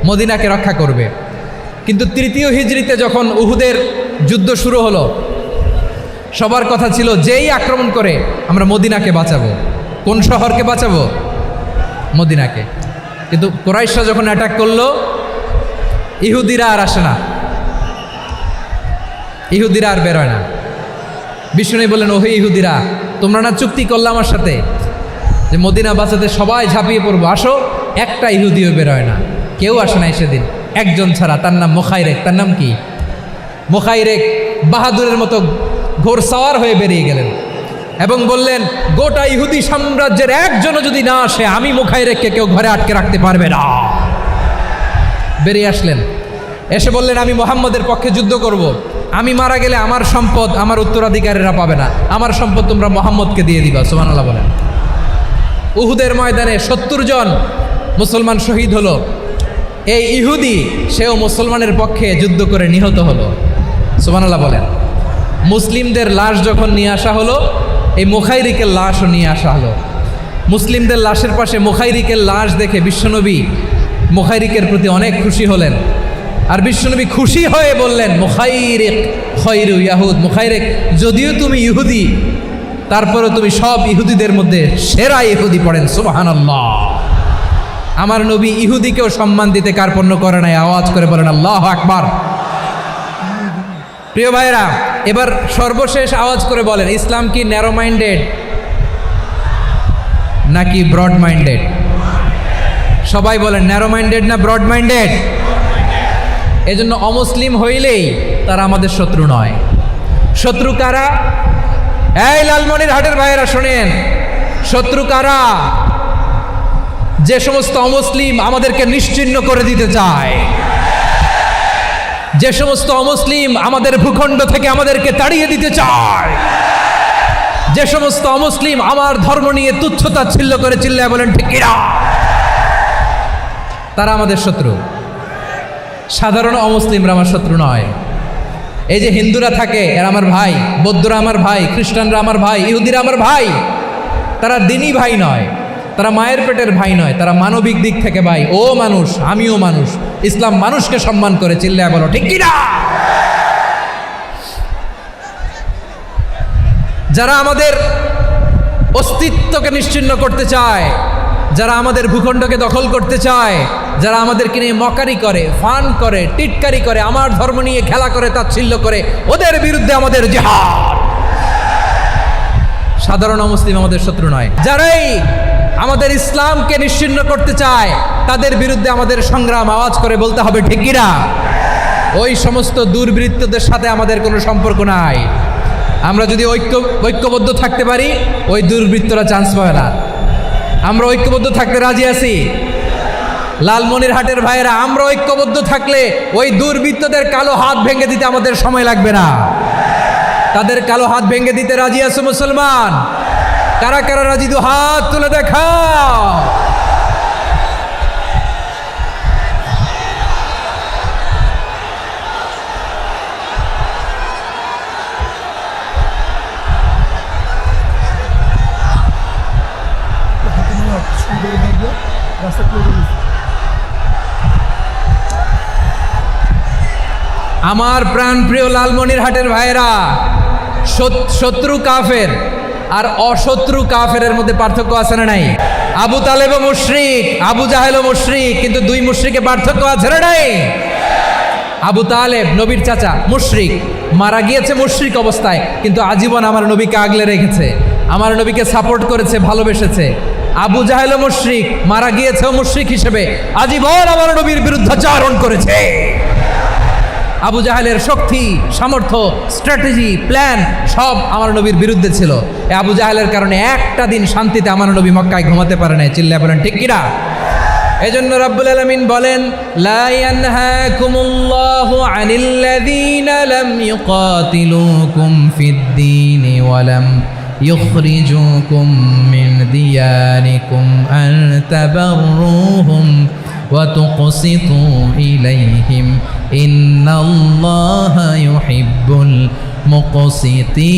মদিনাকে রক্ষা করবে। কিন্তু তৃতীয় হিজরিতে যখন উহুদের যুদ্ধ শুরু হলো, সবার কথা ছিল যেই আক্রমণ করে আমরা মদিনাকে বাঁচাবো। কোন শহরকে বাঁচাবো? মদিনাকে। কিন্তু কুরাইশরা যখন অ্যাটাক করলো, ইহুদিরা আর আসে না, ইহুদিরা আর বেরোয় না। বিষ্ণু বললেন, ওহে ইহুদিরা, তোমরা না চুক্তি করলে আমার সাথে যে মদিনা বাঁচাতে সবাই ঝাঁপিয়ে পড়বো, আসো। একটা ইহুদিও বেরোয় না, কেউ আসে নাই সেদিন, একজন ছাড়া, তার নাম মুখাইরেক। তার নাম কি? মুখাইরেক বাহাদুরের মতো ঘোড়সাওয়ার হয়ে বেরিয়ে গেলেন এবং বললেন, গোটা ইহুদি সাম্রাজ্যের একজনও যদি না আসে, আমি মুখাইরেককে কেউ ঘরে আটকে রাখতে পারবে না। বেরিয়ে আসলেন, এসে বললেন, আমি মুহাম্মদের পক্ষে যুদ্ধ করব। আমি মারা গেলে আমার সম্পদ আমার উত্তরাধিকারীরা পাবে না, আমার সম্পদ তোমরা মুহাম্মদকে দিয়ে দিবা। সুবহানাল্লাহ বলেন। উহুদের ময়দানে 70 জন মুসলমান শহীদ হলো। এই ইহুদি সেও মুসলমানের পক্ষে যুদ্ধ করে নিহত হলো। সুবহানাল্লাহ বলেন। মুসলিমদের লাশ যখন নিয়ে আসা হলো, এই মুখাইরিকের লাশও নিয়ে আসা হলো। মুসলিমদের লাশের পাশে মুখাইরিকের লাশ দেখে বিশ্বনবী মুখাইরিকের প্রতি অনেক খুশি হলেন। আর বিশ্বনবী খুশি হয়ে বললেন, মুখাইরিক খায়রু ইয়াহুদ, মুখাইরিক যদিও তুমি ইহুদি, তারপরে তুমি সব ইহুদিদের মধ্যে সেরা ইহুদি। পড়েন সুবহানাল্লাহ। আমার নবী ইহুদিকেও সম্মান দিতে কার্পণ্য করে নাই। আওয়াজ করে বলেন আল্লাহু আকবার। প্রিয় ভাইরা, এবার সর্বশেষ আওয়াজ করে বলেন, ইসলাম কি ন্যারো মাইন্ডেড নাকি ব্রড মাইন্ডেড? সবাই বলেন, ন্যারো মাইন্ডেড না ব্রড মাইন্ডেড? এজন্য অমুসলিম হইলেই তারা আমাদের শত্রু নয়। শত্রু কারা? এই লালমনিরহাটের ভাইয়েরা শোনেন, শত্রু কারা? যে সমস্ত অমুসলিম আমাদেরকে নিশ্চিহ্ন করে দিতে চায়, যে সমস্ত অমুসলিম আমাদের ভূখণ্ড থেকে আমাদেরকে তাড়িয়ে দিতে চায়, যে সমস্ত অমুসলিম আমার ধর্ম নিয়ে তুচ্ছতাচ্ছিল্য করে চিল্লায় বলেন ঠিক কিনা, তারা আমাদের শত্রু। সাধারণ অমুসলিমরা আমার শত্রু নয়। এই যে হিন্দুরা থাকে, এরা আমার ভাই, বৌদ্ধরা আমার ভাই, খ্রিস্টানরা আমার ভাই, ইহুদিরা আমার ভাই। তারা দিনই ভাই নয়, তারা মায়ের পেটের ভাই নয়, তারা মানবিক দিক থেকে ভাই। ও মানুষ, আমিও মানুষ। ইসলাম মানুষকে সম্মান করে, চিল্লায় বলো ঠিক কিনা। যারা আমাদের অস্তিত্বকে নিশ্চিহ্ন করতে চায়, যারা আমাদের ভূখণ্ডকে দখল করতে চায়, যারা আমাদেরকে নিয়ে মকারি করে, ফান করে, টিটকারি করে, আমার ধর্ম নিয়ে খেলা করে, তাচ্ছিল্য করে, ওদের বিরুদ্ধে আমাদের জিহাদ। সাধারণ মুসলিম আমাদের শত্রু নয়। যারাই আমাদের ইসলামকে নিশ্চিহ্ন করতে চায়, তাদের বিরুদ্ধে আমাদের সংগ্রাম। আওয়াজ করে বলতে হবে ঠিক কিনা। ওই সমস্ত দুর্বৃত্তদের সাথে আমাদের কোনো সম্পর্ক নাই। আমরা যদি ঐক্যবদ্ধ থাকতে পারি, ওই দুর্বৃত্তরা চান্স পাবে না। আমরা ঐক্যবদ্ধ থাকতে রাজি আছি। লালমনিরহাটের ভাইয়েরা, আমরা ঐক্যবদ্ধ থাকলে ওই দুর্বৃত্তদের কালো হাত ভেঙে দিতে আমাদের সময় লাগবে না। তাদের কালো হাত ভেঙে দিতে রাজি আছো মুসলমান? কারা কারা রাজি? দু হাত তুলে দেখাও। আমার প্রাণ প্রিয় লালমনিরহাটের ভাইয়েরা, শত্রু কাফের আর অশত্রু কাফেরের মধ্যে পার্থক্য আছে না নাই? আবু তালেবও মুশরিক, আবু জাহেলও মুশরিক, কিন্তু দুই মুশরিকে পার্থক্য আছে না নাই? আবু তালেব নবীর চাচা, মুশরিক, মারা গিয়েছে মুশরিক অবস্থায়, কিন্তু আজীবন আমার নবীকে আগলে রেখেছে, আমার নবীকে সাপোর্ট করেছে, ভালোবেসেছে। আবু জাহেলও মুশরিক, মারা গিয়েছেও মুশরিক হিসেবে, আজীবন আমার নবীর বিরুদ্ধাচরণ করেছে। আবু জাহেলের শক্তি, সামর্থ্য, স্ট্র্যাটেজি, প্ল্যান সব আমার নবীর বিরুদ্ধে ছিল। এই আবু জাহেলের কারণে একটা দিন শান্তিতে আমার নবী মক্কায় ঘুমাতে পারে নাই। চিল্লায় বলেন ঠিক কিনা। এজন্য রব্বুল আলামিন বলেন, লা ইয়ানহাকুমুল্লাহু আনিল্লাযীনা লাম ইউকাতিলুকুম ফিদ-দীনি ওয়া লাম يخرجوكم من دياركم أن تبروهم وتقسطوا إليهم إن الله يحب المقسطين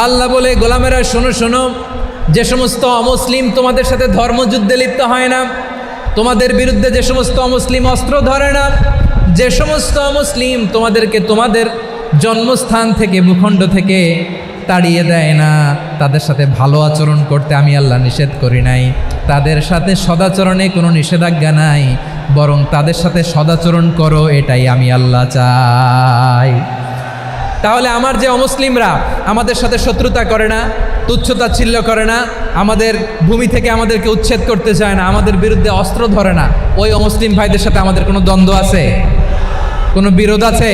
আল্লাহ বলে গোলামেরা শোনো শোনো, যে সমস্ত অমুসলিম তোমাদের সাথে ধর্মযুদ্ধে লিপ্ত হয় না, তোমাদের বিরুদ্ধে যে সমস্ত অমুসলিম অস্ত্র ধরে না, যে সমস্ত অমুসলিম তোমাদেরকে তোমাদের জন্মস্থান থেকে ভূখণ্ড থেকে তাড়িয়ে দেয় না, তাদের সাথে ভালো আচরণ করতে আমি আল্লাহ নিষেধ করি নাই। তাদের সাথে সদাচরণে কোনো নিষেধাজ্ঞা নাই, বরং তাদের সাথে সদাচরণ করো, এটাই আমি আল্লাহ চাই। তাহলে আমার যে অমুসলিমরা আমাদের সাথে শত্রুতা করে না, তুচ্ছতাচ্ছিল্য করে না, আমাদের ভূমি থেকে আমাদেরকে উচ্ছেদ করতে চায় না, আমাদের বিরুদ্ধে অস্ত্র ধরে না, ওই অমুসলিম ভাইদের সাথে আমাদের কোনো দ্বন্দ্ব আছে? কোনো বিরোধ আছে?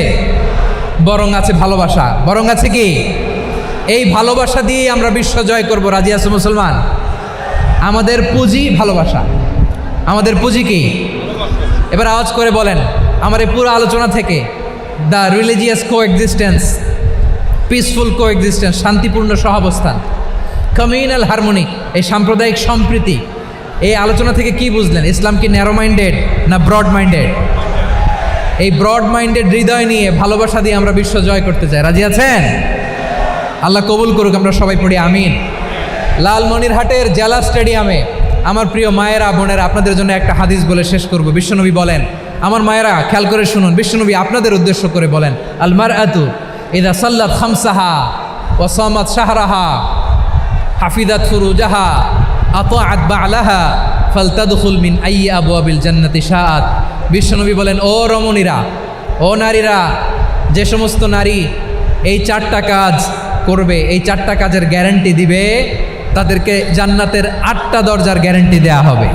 বরং আছে ভালোবাসা। বরং আছে কি? এই ভালোবাসা দিয়েই আমরা বিশ্ব জয় করব। রাজি আছো মুসলমান? আমাদের পুঁজি ভালোবাসা। আমাদের পুঁজি কি? এবার আওয়াজ করে বলেন আমার এই পুরো আলোচনা থেকে, the religious coexistence, peaceful coexistence, শান্তিপূর্ণ সহাবস্থান, কমিউনাল হারমোনি, এই সাম্প্রদায়িক সম্প্রীতি, এই আলোচনা থেকে কি বুঝলেন? ইসলাম কি ন্যারো মাইন্ডেড না ব্রড মাইন্ডেড? এই ব্রড মাইন্ডেড হৃদয় নিয়ে ভালোবাসা দিয়ে আমরা বিশ্ব জয় করতে চাই। রাজি আছেন? আল্লাহ কবুল করুক, আমরা সবাই পড়ি আমিন। লালমনিরহাটের জেলা স্টেডিয়ামে আমার প্রিয় মায়েরা বোনেরা, আপনাদের জন্য একটা হাদিস বলে শেষ করব। বিশ্বনবী বলেন, আমার মায়েরা খেয়াল করে শুনুন, বিশ্বনবী আপনাদের উদ্দেশ্য করে বলেন, আল মারআতু ইযা সাল্লাত খামসাহা ওয়া সামাত শাহরাহা হাফিজাত ফুরুজাহা আতাআত বা'লাহা ফালতাদখুল মিন আইয়ি আবওয়াবিল জান্নাতি শাআত। বিশ্বনবী বলেন, ও রমণীরা, ও নারীরা, যে সমস্ত নারী এই 4টা কাজ করবে, এই 4টা কাজের গ্যারান্টি দিবে, তাদেরকে জান্নাতের 8টা দরজার গ্যারান্টি দেয়া হবে।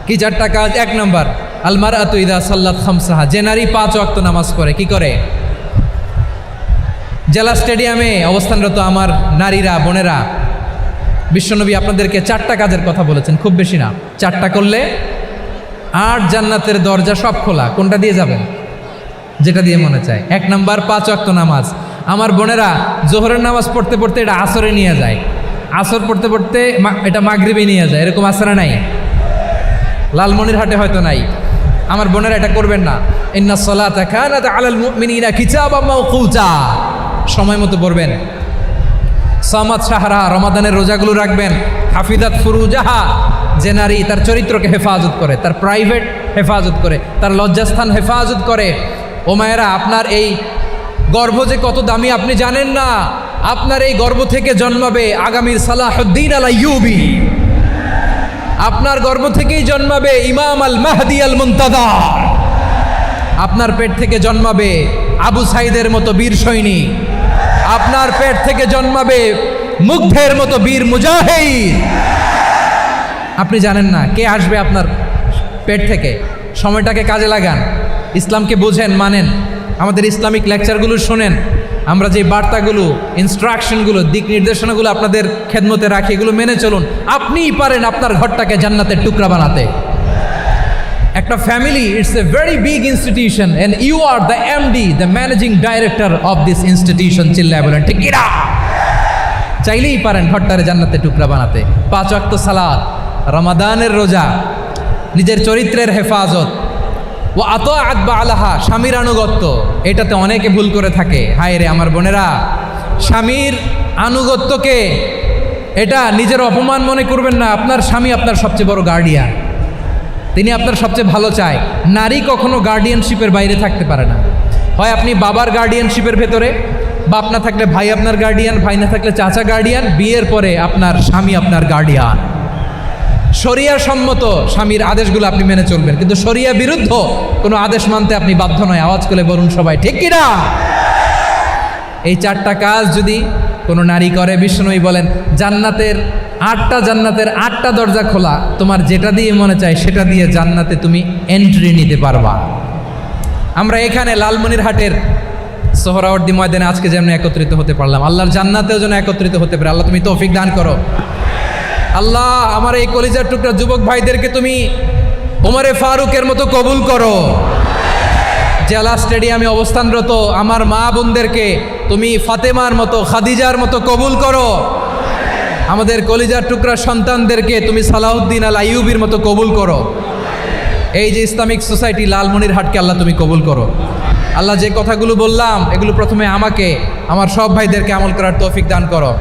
কি 4টা কাজ? 1 নম্বর, আল মারআতু ইযা সাল্লাত খামসাহা, যে নারী 5 ওয়াক্ত নামাজ পড়ে। কি করে? জেলা স্টেডিয়ামে অবস্থানরত আমার নারীরা বোনেরা, বিশ্বনবী আপনাদেরকে 4টা কাজের কথা বলেছেন, খুব বেশি না। 4টা করলে 8 জান্নাতের দরজা সব খোলা। কোনটা দিয়ে যাবেন? যেটা দিয়ে মনে চায়। 1 নম্বর 5 ওয়াক্ত নামাজ। আমার বোনেরা জোহরের নামাজ পড়তে পড়তে এটা আসরে নিয়ে যায়, আসর পড়তে পড়তে এটা মাগরিবে নিয়ে যায়, এরকম আসরে নাই? লালমনিরহাটে হয়তো নাই। আমার বোনেরা এটা করবেন না। ইন্নাস সালাতা কানাত আলাল মুমিনিনা কিতাবাম মাওকুতা, সময় মতো পড়বেন। সামাত শাহরা, রমাদানের রোজাগুলো রাখবেন। হাফিজাত ফুরুজাহা, যে নারী তার চরিত্রকে হেফাজত করে, তার প্রাইভেট হেফাজত করে, তার লজ্জাস্থান হেফাজত করে। ও মায়েরা, আপনার এই গর্ভ যে কত দামি আপনি জানেন না। আপনার এই গর্ভ থেকে জন্মাবে আগামীর সালাহুদ্দিন আল আইয়ুবী। আপনার গর্ভ থেকেই জন্মাবে ইমাম আল মাহদি আল মুনতাজার। আপনার পেট থেকে জন্মাবে আবু সাইদের মতো বীর সৈনিক। আপনার পেট থেকে জন্মাবে মুগ্ধের মতো বীর মুজাহিদ। আপনি জানেন না কে আসবে আপনার পেট থেকে। সময়টাকে কাজে লাগান, ইসলামকে বোঝেন, মানেন, আমাদের ইসলামিক লেকচারগুলো শোনেন, আমরা যে বার্তাগুলো, ইনস্ট্রাকশনগুলো, দিক নির্দেশনাগুলো আপনাদের খেদমতে রাখি, এগুলো মেনে চলুন। আপনিই পারেন আপনার ঘরটাকে জান্নাতের টুকরা বানাতে। একটা family, it's a very big institution and you are the MD, the managing director of this institution. চিল্লায় বলেন ঠিক কিনা? চাইলেই পারেন ঘরটারে জান্নাতের টুকরা বানাতে। 5 ওয়াক্ত সালাত, রমাদানের রোজা, নিজের চরিত্রের হেফাজত, ও আতাআত বা'লাহা, স্বামীর আনুগত্য। এটাতে অনেকে ভুল করে থাকে। হায় রে আমার বোনেরা, স্বামীর আনুগত্যকে এটা নিজের অপমান মনে করবেন না। আপনার স্বামী আপনার সবচেয়ে বড় গার্ডিয়ান, তিনি আপনার সবচেয়ে ভালো চায়। নারী কখনো গার্ডিয়ানশিপের বাইরে থাকতে পারে না। হয় আপনি বাবার গার্ডিয়ানশিপের ভেতরে, বাপ না থাকলে ভাই আপনার গার্ডিয়ান, ভাই না থাকলে চাচা গার্ডিয়ান, বিয়ের পরে আপনার স্বামী আপনার গার্ডিয়ান। শরিয়া সম্মত স্বামীর আদেশগুলো আপনি মেনে চলবেন, কিন্তু শরিয়া বিরুদ্ধ কোনো আদেশ মানতে আপনি বাধ্য নয়। আওয়াজ করে বলুন সবাই ঠিক কিনা? এই 4টা কাজ যদি কোনো নারী করে, বিষ্ণুই বলেন জান্নাতের 8টা দরজা খোলা। তোমার যেটা দিয়ে মনে চায় সেটা দিয়ে জান্নাতে তুমি এন্ট্রি নিতে পারবা। আমরা এখানে লালমনিরহাটের সোহরাওয়ার্দী ময়দানে আজকে যেমন একত্রিত হতে পারলাম, আল্লাহর জান্নাতেও যেন একত্রিত হতে পারে। আল্লাহ তুমি তৌফিক দান করো। আল্লাহ আমার এই কলিজার টুকরা যুবক ভাইদেরকে তুমি ওমরে ফারুকের মতো কবুল করো। জেলা স্টেডিয়ামে অবস্থানরত আমার মা বোনদেরকে তুমি ফাতেমার মতো, খাদিজার মতো কবুল করো। আমাদের কলিজার টুকরা সন্তানদেরকে তুমি সালাউদ্দিন আল আইয়ুবির মতো কবুল করো। এই যে ইসলামিক সোসাইটি লালমনিরহাটকে আল্লাহ তুমি কবুল করো। আল্লাহ যে কথাগুলো বললাম এগুলো প্রথমে আমাকে, আমার সব ভাইদেরকে আমল করার তৌফিক দান করো।